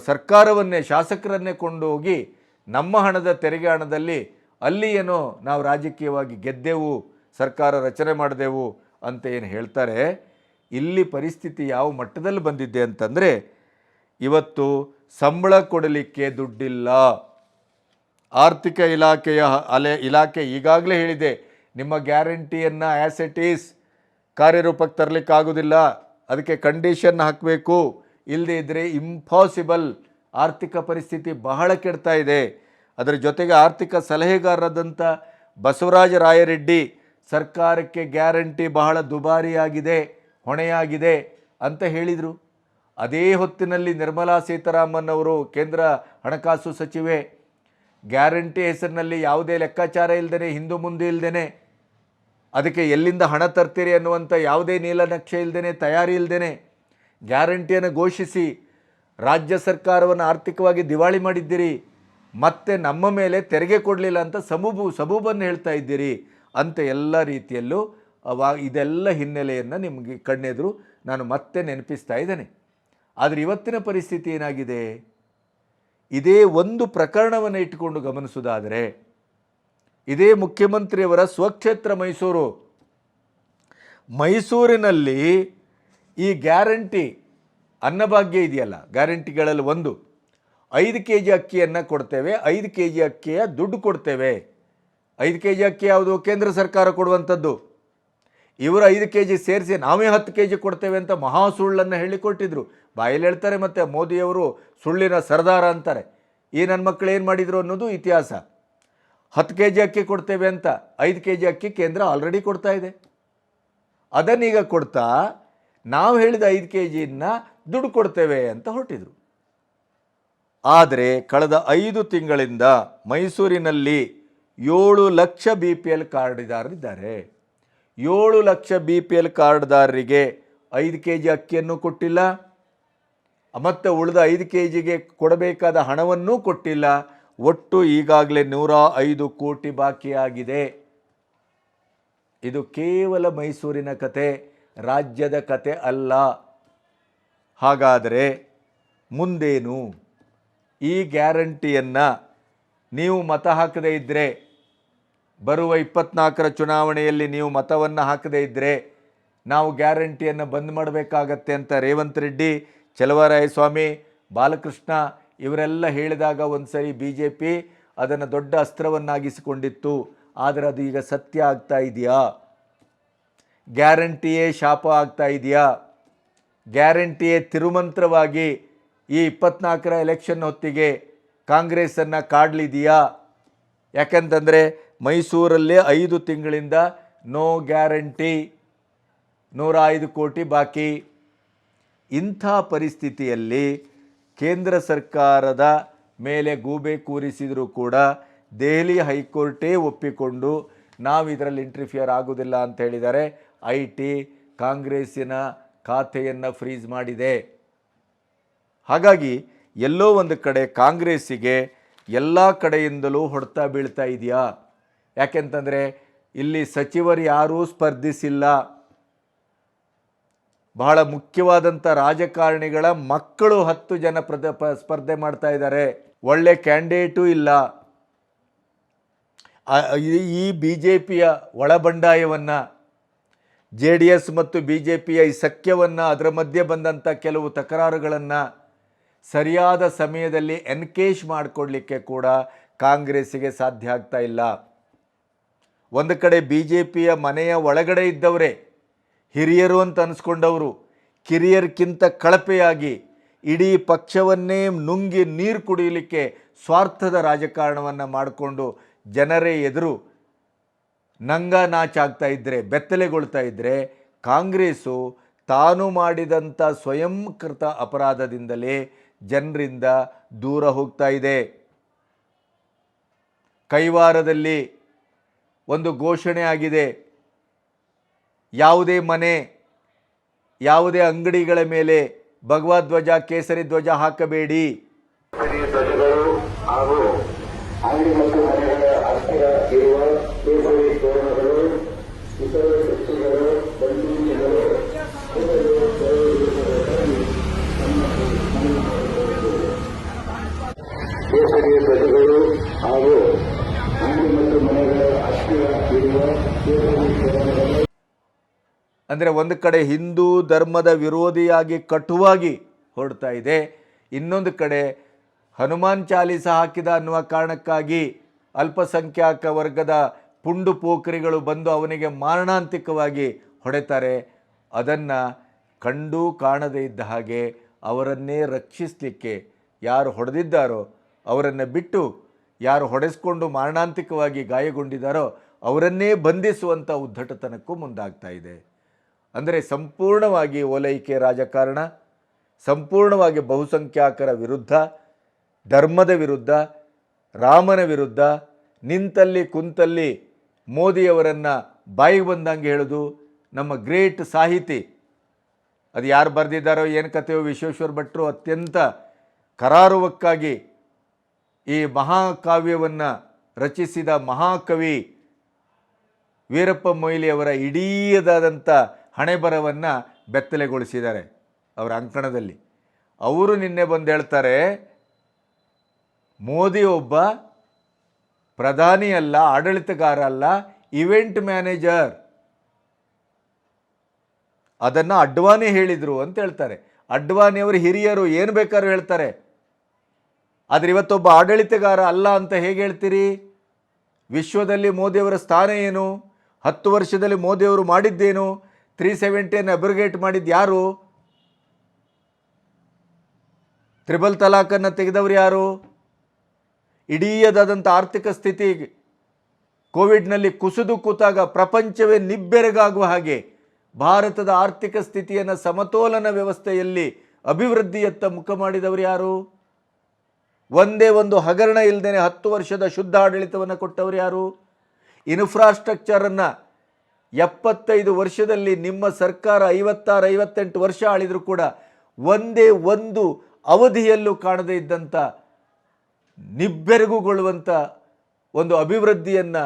ಸರ್ಕಾರವನ್ನೇ, ಶಾಸಕರನ್ನೇ ಕೊಂಡು ಹೋಗಿ ನಮ್ಮ ಹಣದ, ತೆರಿಗೆ ಹಣದಲ್ಲಿ ಅಲ್ಲಿ ಏನೋ ನಾವು ರಾಜಕೀಯವಾಗಿ ಗೆದ್ದೆವು, ಸರ್ಕಾರ ರಚನೆ ಮಾಡಿದೆವು ಅಂತ ಏನು ಹೇಳ್ತಾರೆ. ಇಲ್ಲಿ ಪರಿಸ್ಥಿತಿ ಯಾವ ಮಟ್ಟದಲ್ಲಿ ಬಂದಿದೆ ಅಂತಂದರೆ, ಇವತ್ತು ಸಂಬಳ ಕೊಡಲಿಕ್ಕೆ ದುಡ್ಡಿಲ್ಲ. ಆರ್ಥಿಕ ಇಲಾಖೆ ಈಗಾಗಲೇ ಹೇಳಿದೆ, ನಿಮ್ಮ ಗ್ಯಾರಂಟಿಯನ್ನು ಆ್ಯಸ್ ಇಟ್ ಈಸ್ ಕಾರ್ಯರೂಪಕ್ಕೆ ತರಲಿಕ್ಕಾಗೋದಿಲ್ಲ, ಅದಕ್ಕೆ ಕಂಡೀಷನ್ ಹಾಕಬೇಕು, ಇಲ್ಲದೇ ಇದ್ದರೆ ಇಂಪಾಸಿಬಲ್. ಆರ್ಥಿಕ ಪರಿಸ್ಥಿತಿ ಬಹಳ ಕೆಡ್ತಾ ಇದೆ. ಅದರ ಜೊತೆಗೆ ಆರ್ಥಿಕ ಸಲಹೆಗಾರರಾದಂಥ ಬಸವರಾಜ ರಾಯರೆಡ್ಡಿ ಸರ್ಕಾರಕ್ಕೆ ಗ್ಯಾರಂಟಿ ಬಹಳ ದುಬಾರಿಯಾಗಿದೆ, ಹೊಣೆಯಾಗಿದೆ ಅಂತ ಹೇಳಿದರು. ಅದೇ ಹೊತ್ತಿನಲ್ಲಿ ನಿರ್ಮಲಾ ಸೀತಾರಾಮನ್ ಅವರು, ಕೇಂದ್ರ ಹಣಕಾಸು ಸಚಿವೆ, ಗ್ಯಾರಂಟಿ ಹೆಸರಿನಲ್ಲಿ ಯಾವುದೇ ಲೆಕ್ಕಾಚಾರ ಇಲ್ಲದೇ, ಹಿಂದು ಮುಂದೆ ಇಲ್ಲದೇ, ಅದಕ್ಕೆ ಎಲ್ಲಿಂದ ಹಣ ತರ್ತೀರಿ ಅನ್ನುವಂಥ ಯಾವುದೇ ನೀಲನಕ್ಷೆ ಇಲ್ಲದೇ, ತಯಾರಿ ಇಲ್ಲದೇ ಗ್ಯಾರಂಟಿಯನ್ನು ಘೋಷಿಸಿ ರಾಜ್ಯ ಸರ್ಕಾರವನ್ನು ಆರ್ಥಿಕವಾಗಿ ದಿವಾಳಿ ಮಾಡಿದ್ದೀರಿ. ಮತ್ತೆ ನಮ್ಮ ಮೇಲೆ ತೆರಿಗೆ ಕೊಡಲಿಲ್ಲ ಅಂತ ಸಬೂಬನ್ನು ಹೇಳ್ತಾ ಇದ್ದೀರಿ ಅಂತ ಎಲ್ಲ ರೀತಿಯಲ್ಲೂ ಇದೆಲ್ಲ ಹಿನ್ನೆಲೆಯನ್ನು ನಿಮಗೆ ಕಣ್ಣೆದುರು ನಾನು ಮತ್ತೆ ನೆನಪಿಸ್ತಾ ಇದ್ದೇನೆ. ಆದರೆ ಇವತ್ತಿನ ಪರಿಸ್ಥಿತಿ ಏನಾಗಿದೆ? ಇದೇ ಒಂದು ಪ್ರಕರಣವನ್ನು ಇಟ್ಟುಕೊಂಡು ಗಮನಿಸೋದಾದರೆ, ಇದೇ ಮುಖ್ಯಮಂತ್ರಿಯವರ ಸ್ವಕ್ಷೇತ್ರ ಮೈಸೂರಿನಲ್ಲಿ ಈ ಗ್ಯಾರಂಟಿ ಅನ್ನಭಾಗ್ಯ ಇದೆಯಲ್ಲ, ಗ್ಯಾರಂಟಿಗಳಲ್ಲಿ ಒಂದು 5 kg ಅಕ್ಕಿಯನ್ನು ಕೊಡ್ತೇವೆ, 5 kg ಅಕ್ಕಿಯ ದುಡ್ಡು ಕೊಡ್ತೇವೆ. 5 kg ಅಕ್ಕಿ ಯಾವುದು? ಕೇಂದ್ರ ಸರ್ಕಾರ ಕೊಡುವಂಥದ್ದು. ಇವರು 5 kg ಸೇರಿಸಿ ನಾವೇ 10 kg ಕೊಡ್ತೇವೆ ಅಂತ ಮಹಾ ಸುಳ್ಳನ್ನು ಹೇಳಿಕೊಟ್ಟಿದ್ರು. ಬಾಯಲ್ಲಿ ಹೇಳ್ತಾರೆ, ಮತ್ತು ಮೋದಿಯವರು ಸುಳ್ಳಿನ ಸರ್ದಾರ ಅಂತಾರೆ. ಈ ನನ್ನ ಮಕ್ಕಳು ಏನು ಮಾಡಿದರು ಅನ್ನೋದು ಇತಿಹಾಸ. 10 kg ಅಕ್ಕಿ ಕೊಡ್ತೇವೆ ಅಂತ 5 kg ಅಕ್ಕಿ ಕೇಂದ್ರ ಆಲ್ರೆಡಿ ಕೊಡ್ತಾ ಇದೆ. ಅದನ್ನೀಗ ಕೊಡ್ತಾ ನಾವು ಹೇಳಿದ 5 kgಯನ್ನು ದುಡ್ಡು ಕೊಡ್ತೇವೆ ಅಂತ ಹೊರಟಿದ್ರು. ಆದರೆ ಕಳೆದ 5 ತಿಂಗಳಿಂದ ಮೈಸೂರಿನಲ್ಲಿ 7 lakh BPL ಕಾರ್ಡ್ದಾರರಿದ್ದಾರೆ. 7 lakh BPL ಕಾರ್ಡ್ದಾರರಿಗೆ 5 K G ಅಕ್ಕಿಯನ್ನು ಕೊಟ್ಟಿಲ್ಲ, ಮತ್ತು ಉಳಿದ 5 ಕೆ ಜಿಗೆ ಕೊಡಬೇಕಾದ ಹಣವನ್ನೂ ಕೊಟ್ಟಿಲ್ಲ. ಒಟ್ಟು ಈಗಾಗಲೇ 105 ಕೋಟಿ ಬಾಕಿಯಾಗಿದೆ. ಇದು ಕೇವಲ ಮೈಸೂರಿನ ಕತೆ, ರಾಜ್ಯದ ಕತೆ ಅಲ್ಲ. ಹಾಗಾದರೆ ಮುಂದೇನು? ಈ ಗ್ಯಾರಂಟಿಯನ್ನು ನೀವು ಮತ ಹಾಕದೇ ಇದ್ದರೆ, ಬರುವ 24ರ ಚುನಾವಣೆಯಲ್ಲಿ ನೀವು ಮತವನ್ನು ಹಾಕದೇ ಇದ್ದರೆ ನಾವು ಗ್ಯಾರಂಟಿಯನ್ನು ಬಂದ್ ಮಾಡಬೇಕಾಗತ್ತೆ ಅಂತ ರೇವಂತ್ ರೆಡ್ಡಿ, ಚಲುವರಾಯಸ್ವಾಮಿ, ಬಾಲಕೃಷ್ಣ ಇವರೆಲ್ಲ ಹೇಳಿದಾಗ ಒಂದು ಸರಿ BJP ಅದನ್ನು ದೊಡ್ಡ ಅಸ್ತ್ರವನ್ನಾಗಿಸಿಕೊಂಡಿತ್ತು. ಆದರೆ ಅದು ಈಗ ಸತ್ಯ ಆಗ್ತಾ ಇದೆಯಾ? ಗ್ಯಾರಂಟಿಯೇ ಶಾಪ ಆಗ್ತಾ ಇದೆಯಾ? ಗ್ಯಾರಂಟಿಯೇ ತಿರುಮಂತ್ರವಾಗಿ ಈ 24ರ ಎಲೆಕ್ಷನ್ ಹೊತ್ತಿಗೆ ಕಾಂಗ್ರೆಸ್ಸನ್ನು ಕಾಡಲಿದೆಯಾ? ಯಾಕಂತಂದರೆ ಮೈಸೂರಲ್ಲೇ 5 ತಿಂಗಳಿಂದ ನೋ ಗ್ಯಾರಂಟಿ, 105 ಕೋಟಿ ಬಾಕಿ. ಇಂಥ ಪರಿಸ್ಥಿತಿಯಲ್ಲಿ ಕೇಂದ್ರ ಸರ್ಕಾರದ ಮೇಲೆ ಗೂಬೆ ಕೂರಿಸಿದರೂ ಕೂಡ ದೆಹಲಿ ಹೈಕೋರ್ಟೇ ಒಪ್ಪಿಕೊಂಡು ನಾವು ಇದರಲ್ಲಿ ಇಂಟರ್ಫಿಯರ್ ಆಗೋದಿಲ್ಲ ಅಂತ ಹೇಳಿದ್ದಾರೆ. IT ಕಾಂಗ್ರೆಸ್ಸಿನ ಖಾತೆಯನ್ನು ಫ್ರೀಸ್ ಮಾಡಿದೆ. ಹಾಗಾಗಿ ಎಲ್ಲೋ ಒಂದು ಕಡೆ ಕಾಂಗ್ರೆಸ್ಸಿಗೆ ಎಲ್ಲ ಕಡೆಯಿಂದಲೂ ಹೊಡೆತ ಬೀಳ್ತಾ ಇದೆಯಾ? ಯಾಕೆಂತಂದರೆ ಇಲ್ಲಿ ಸಚಿವರು ಯಾರೂ ಸ್ಪರ್ಧಿಸಿಲ್ಲ. ಬಹಳ ಮುಖ್ಯವಾದಂಥ ರಾಜಕಾರಣಿಗಳ ಮಕ್ಕಳು 10 ಜನ ಸ್ಪರ್ಧೆ ಮಾಡ್ತಾ ಇದ್ದಾರೆ. ಒಳ್ಳೆ ಕ್ಯಾಂಡಿಡೇಟೂ ಇಲ್ಲ. ಈ BJPಯ ಒಳಬಂಡಾಯವನ್ನು, JDS ಮತ್ತು BJPಯ ಈ ಸಖ್ಯವನ್ನು, ಅದರ ಮಧ್ಯೆ ಬಂದಂಥ ಕೆಲವು ತಕರಾರುಗಳನ್ನು ಸರಿಯಾದ ಸಮಯದಲ್ಲಿ ಎನ್ಕೇಶ್ ಮಾಡಿಕೊಡ್ಲಿಕ್ಕೆ ಕೂಡ ಕಾಂಗ್ರೆಸ್ಸಿಗೆ ಸಾಧ್ಯ ಆಗ್ತಾ ಇಲ್ಲ. ಒಂದು ಕಡೆ BJPಯ ಮನೆಯ ಒಳಗಡೆ ಇದ್ದವರೇ ಹಿರಿಯರು ಅಂತ ಅನಿಸ್ಕೊಂಡವರು ಕಿರಿಯರ್ಕಿಂತ ಕಳಪೆಯಾಗಿ ಇಡೀ ಪಕ್ಷವನ್ನೇ ನುಂಗಿ ನೀರು ಕುಡಿಯಲಿಕ್ಕೆ ಸ್ವಾರ್ಥದ ರಾಜಕಾರಣವನ್ನು ಮಾಡಿಕೊಂಡು ಜನರೇ ಎದುರು ನಂಗಾನಾಚಾಗ್ತಾ ಇದ್ದರೆ, ಬೆತ್ತಲೆಗೊಳ್ತಾ ಇದ್ದರೆ, ಕಾಂಗ್ರೆಸ್ಸು ತಾನು ಮಾಡಿದಂಥ ಸ್ವಯಂಕೃತ ಅಪರಾಧದಿಂದಲೇ ಜನರಿಂದ ದೂರ ಹೋಗ್ತಾ ಇದೆ. ಕೈವಾರದಲ್ಲಿ ಒಂದು ಘೋಷಣೆ ಆಗಿದೆ, ಯಾವುದೇ ಮನೆ, ಯಾವುದೇ ಅಂಗಡಿಗಳ ಮೇಲೆ ಭಗವಧ್ವಜ, ಕೇಸರಿ ಧ್ವಜ ಹಾಕಬೇಡಿ. ಧ್ವಜಗಳು ಹಾಗೂ ಅಂಗಡಿ ಮತ್ತು ಮನೆಗಳ ಹತ್ತಿರ ಇರುವ ಕೇಸರಿ ತೋರಣಗಳು, ಇತರ ಶಕ್ತಿಗಳು, ಬಂದೂಕುಗಳು, ಕೇಸರಿ ಧ್ವಜಗಳು ಹಾಗೂ ಅಂಗಡಿ ಮತ್ತು ಮನೆಗಳ ಹತ್ತಿರ ಇರುವ ಕೇಸರಿ ತೋರಣಗಳು. ಅಂದರೆ ಒಂದು ಕಡೆ ಹಿಂದೂ ಧರ್ಮದ ವಿರೋಧಿಯಾಗಿ ಕಟುವಾಗಿ ಹೊರಡ್ತಾ ಇದೆ, ಇನ್ನೊಂದು ಕಡೆ ಹನುಮಾನ್ ಚಾಲೀಸ ಹಾಕಿದ ಅನ್ನುವ ಕಾರಣಕ್ಕಾಗಿ ಅಲ್ಪಸಂಖ್ಯಾತ ವರ್ಗದ ಪುಂಡು ಪೋಖರಿಗಳು ಬಂದು ಅವನಿಗೆ ಮಾರಣಾಂತಿಕವಾಗಿ ಹೊಡೆತಾರೆ. ಅದನ್ನು ಕಂಡು ಕಾಣದೇ ಇದ್ದ ಹಾಗೆ ಅವರನ್ನೇ ರಕ್ಷಿಸಲಿಕ್ಕೆ ಯಾರು ಹೊಡೆದಿದ್ದಾರೋ ಅವರನ್ನು ಬಿಟ್ಟು, ಯಾರು ಹೊಡೆಸ್ಕೊಂಡು ಮಾರಣಾಂತಿಕವಾಗಿ ಗಾಯಗೊಂಡಿದ್ದಾರೋ ಅವರನ್ನೇ ಬಂಧಿಸುವಂಥ ಉದ್ದಟತನಕ್ಕೂ ಮುಂದಾಗ್ತಾ ಇದೆ. ಅಂದರೆ ಸಂಪೂರ್ಣವಾಗಿ ಓಲೈಕೆ ರಾಜಕಾರಣ, ಸಂಪೂರ್ಣವಾಗಿ ಬಹುಸಂಖ್ಯಾತರ ವಿರುದ್ಧ, ಧರ್ಮದ ವಿರುದ್ಧ, ರಾಮನ ವಿರುದ್ಧ, ನಿಂತಲ್ಲಿ ಕುಂತಲ್ಲಿ ಮೋದಿಯವರನ್ನು ಬಾಯಿಗೆ ಬಂದಂಗೆ ಹೇಳೋದು. ನಮ್ಮ ಗ್ರೇಟ್ ಸಾಹಿತಿ, ಅದು ಯಾರು ಬರೆದಿದ್ದಾರೋ ಏನು ಕಥೆಯೋ, ವಿಶ್ವೇಶ್ವರ ಭಟ್ರು ಅತ್ಯಂತ ಕರಾರುವಕ್ಕಾಗಿ ಈ ಮಹಾಕಾವ್ಯವನ್ನು ರಚಿಸಿದ ಮಹಾಕವಿ ವೀರಪ್ಪ ಮೊಯ್ಲಿಯವರ ಇಡೀದಾದಂಥ ಹಣೆಬರವನ್ನು ಬೆತ್ತಲೆಗೊಳಿಸಿದ್ದಾರೆ ಅವರ ಅಂಕಣದಲ್ಲಿ. ಅವರು ನಿನ್ನೆ ಬಂದು ಹೇಳ್ತಾರೆ, ಮೋದಿ ಒಬ್ಬ ಪ್ರಧಾನಿ ಅಲ್ಲ, ಆಡಳಿತಗಾರ ಅಲ್ಲ, ಇವೆಂಟ್ ಮ್ಯಾನೇಜರ್. ಅದನ್ನು ಅಡ್ವಾಣಿ ಹೇಳಿದರು ಅಂತ ಹೇಳ್ತಾರೆ. ಅಡ್ವಾಣಿಯವರು ಹಿರಿಯರು, ಏನು ಬೇಕಾದ್ರೂ ಹೇಳ್ತಾರೆ. ಆದರೆ ಇವತ್ತೊಬ್ಬ ಆಡಳಿತಗಾರ ಅಲ್ಲ ಅಂತ ಹೇಗೆ ಹೇಳ್ತೀರಿ? ವಿಶ್ವದಲ್ಲಿ ಮೋದಿಯವರ ಸ್ಥಾನ ಏನು? 10 ವರ್ಷದಲ್ಲಿ ಮೋದಿಯವರು ಮಾಡಿದ್ದೇನು? 370 ಅಬ್ರಿಗೇಟ್ ಮಾಡಿದ್ದು ಯಾರು? ತ್ರಿಬಲ್ ತಲಾಖನ್ನು ತೆಗೆದವರು ಯಾರು? ಇಡೀದಾದಂಥ ಆರ್ಥಿಕ ಸ್ಥಿತಿ ಕೋವಿಡ್ನಲ್ಲಿ ಕುಸಿದು ಕೂತಾಗ ಪ್ರಪಂಚವೇ ನಿಬ್ಬೆರಗಾಗುವ ಹಾಗೆ ಭಾರತದ ಆರ್ಥಿಕ ಸ್ಥಿತಿಯನ್ನು ಸಮತೋಲನ ವ್ಯವಸ್ಥೆಯಲ್ಲಿ ಅಭಿವೃದ್ಧಿಯತ್ತ ಮುಖ ಮಾಡಿದವರು ಯಾರು? ಒಂದೇ ಒಂದು ಹಗರಣ ಇಲ್ಲದೇನೆ 10 ವರ್ಷದ ಶುದ್ಧ ಆಡಳಿತವನ್ನು ಕೊಟ್ಟವರು ಯಾರು? ಇನ್ಫ್ರಾಸ್ಟ್ರಕ್ಚರನ್ನು 75 ವರ್ಷದಲ್ಲಿ ನಿಮ್ಮ ಸರ್ಕಾರ 56-58 ವರ್ಷ ಆಳಿದರೂ ಕೂಡ ಒಂದೇ ಒಂದು ಅವಧಿಯಲ್ಲೂ ಕಾಣದೇ ಇದ್ದಂಥ ನಿಬ್ಬೆರಗುಗೊಳ್ಳುವಂಥ ಒಂದು ಅಭಿವೃದ್ಧಿಯನ್ನು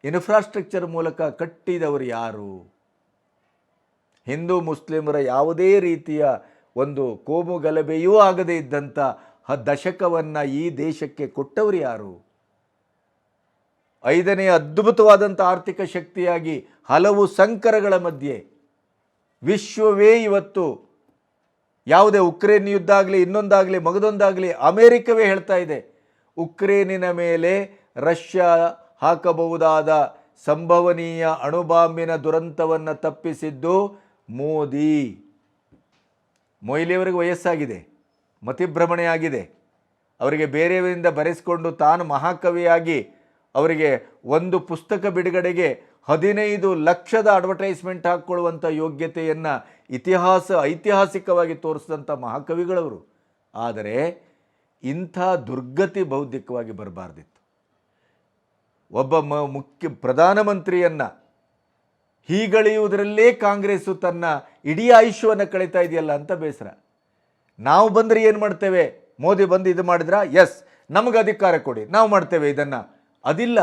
ಇನ್ಫ್ರಾಸ್ಟ್ರಕ್ಚರ್ ಮೂಲಕ ಕಟ್ಟಿದವರು ಯಾರು? ಹಿಂದೂ ಮುಸ್ಲಿಮರ ಯಾವುದೇ ರೀತಿಯ ಒಂದು ಕೋಮು ಗಲಭೆಯೂ ಆಗದೇ ಇದ್ದಂಥ ದಶಕವನ್ನು ಈ ದೇಶಕ್ಕೆ ಕೊಟ್ಟವರು ಯಾರು? 5ನೇ ಅದ್ಭುತವಾದಂಥ ಆರ್ಥಿಕ ಶಕ್ತಿಯಾಗಿ ಹಲವು ಸಂಕರಗಳ ಮಧ್ಯೆ ವಿಶ್ವವೇ ಇವತ್ತು ಯಾವುದೇ ಉಕ್ರೇನ್ ಯುದ್ಧ ಆಗಲಿ, ಇನ್ನೊಂದಾಗಲಿ, ಮಗದೊಂದಾಗಲಿ, ಅಮೇರಿಕವೇ ಹೇಳ್ತಾ ಇದೆ ಉಕ್ರೇನಿನ ಮೇಲೆ ರಷ್ಯಾ ಹಾಕಬಹುದಾದ ಸಂಭವನೀಯ ಅಣುಬಾಂಬಿನ ದುರಂತವನ್ನು ತಪ್ಪಿಸಿದ್ದು ಮೋದಿ. ಮೊಯ್ಲಿಯವರಿಗೆ ವಯಸ್ಸಾಗಿದೆ, ಮತಿಭ್ರಮಣೆ ಆಗಿದೆ. ಅವರಿಗೆ ಬೇರೆಯವರಿಂದ ಬರೆಸಿಕೊಂಡು ತಾನು ಮಹಾಕವಿಯಾಗಿ ಅವರಿಗೆ ಒಂದು ಪುಸ್ತಕ ಬಿಡುಗಡೆಗೆ 15 ಲಕ್ಷದ ಅಡ್ವರ್ಟೈಸ್ಮೆಂಟ್ ಹಾಕ್ಕೊಳ್ಳುವಂಥ ಯೋಗ್ಯತೆಯನ್ನು ಐತಿಹಾಸಿಕವಾಗಿ ತೋರಿಸಿದಂಥ ಮಹಾಕವಿಗಳವರು. ಆದರೆ ಇಂಥ ದುರ್ಗತಿ ಬೌದ್ಧಿಕವಾಗಿ ಬರಬಾರ್ದಿತ್ತು. ಒಬ್ಬ ಪ್ರಧಾನಮಂತ್ರಿಯನ್ನು ಹೀಗಳೆಯುವುದರಲ್ಲೇ ಕಾಂಗ್ರೆಸ್ಸು ತನ್ನ ಇಡೀ ಆಯುಷ್ಯವನ್ನು ಕಳೀತಾ ಇದೆಯಲ್ಲ ಅಂತ ಬೇಸರ. ನಾವು ಬಂದರೆ ಏನು ಮಾಡ್ತೇವೆ? ಮೋದಿ ಬಂದು ಇದು ಮಾಡಿದ್ರಾ? ಎಸ್, ನಮಗೆ ಅಧಿಕಾರ ಕೊಡಿ, ನಾವು ಮಾಡ್ತೇವೆ ಇದನ್ನು. ಅದಿಲ್ಲ.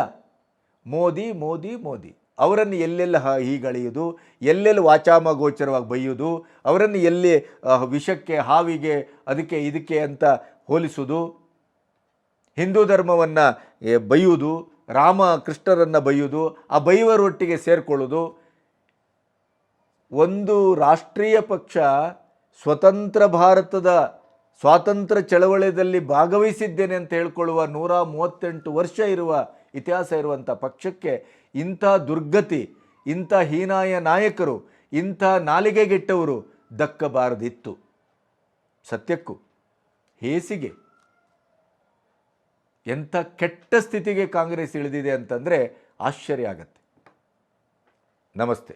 ಮೋದಿ ಮೋದಿ ಮೋದಿ ಅವರನ್ನು ಎಲ್ಲೆಲ್ಲ ಹೀಗಳೆಯುವುದು, ಎಲ್ಲೆಲ್ಲಿ ವಾಚಾಮಗೋಚರವಾಗಿ ಬೈಯುವುದು, ಅವರನ್ನು ಎಲ್ಲಿ ವಿಷಕ್ಕೆ, ಹಾವಿಗೆ, ಅದಕ್ಕೆ ಇದಕ್ಕೆ ಅಂತ ಹೋಲಿಸುವುದು, ಹಿಂದೂ ಧರ್ಮವನ್ನು ಬೈಯುವುದು, ರಾಮ ಕೃಷ್ಣರನ್ನು ಬೈಯುವುದು, ಆ ಬೈಯುವರೊಟ್ಟಿಗೆ ಸೇರಿಕೊಳ್ಳೋದು. ಒಂದು ರಾಷ್ಟ್ರೀಯ ಪಕ್ಷ ಸ್ವತಂತ್ರ ಭಾರತದ ಸ್ವಾತಂತ್ರ್ಯ ಚಳವಳಿಯಲ್ಲಿ ಭಾಗವಹಿಸಿದ್ದೇನೆ ಅಂತ ಹೇಳ್ಕೊಳ್ಳುವ 138 ವರ್ಷ ಇರುವ ಇತಿಹಾಸ ಇರುವಂಥ ಪಕ್ಷಕ್ಕೆ ಇಂಥ ದುರ್ಗತಿ, ಇಂಥ ಹೀನಾಯ ನಾಯಕರು, ಇಂಥ ನಾಲಿಗೆಗೆಟ್ಟವರು ದಕ್ಕಬಾರದಿತ್ತು. ಸತ್ಯಕ್ಕೂ ಹೇಸಿಗೆ ಎಂಥ ಕೆಟ್ಟ ಸ್ಥಿತಿಗೆ ಕಾಂಗ್ರೆಸ್ ಇಳಿದಿದೆ ಅಂತಂದರೆ ಆಶ್ಚರ್ಯ ಆಗತ್ತೆ. ನಮಸ್ತೆ.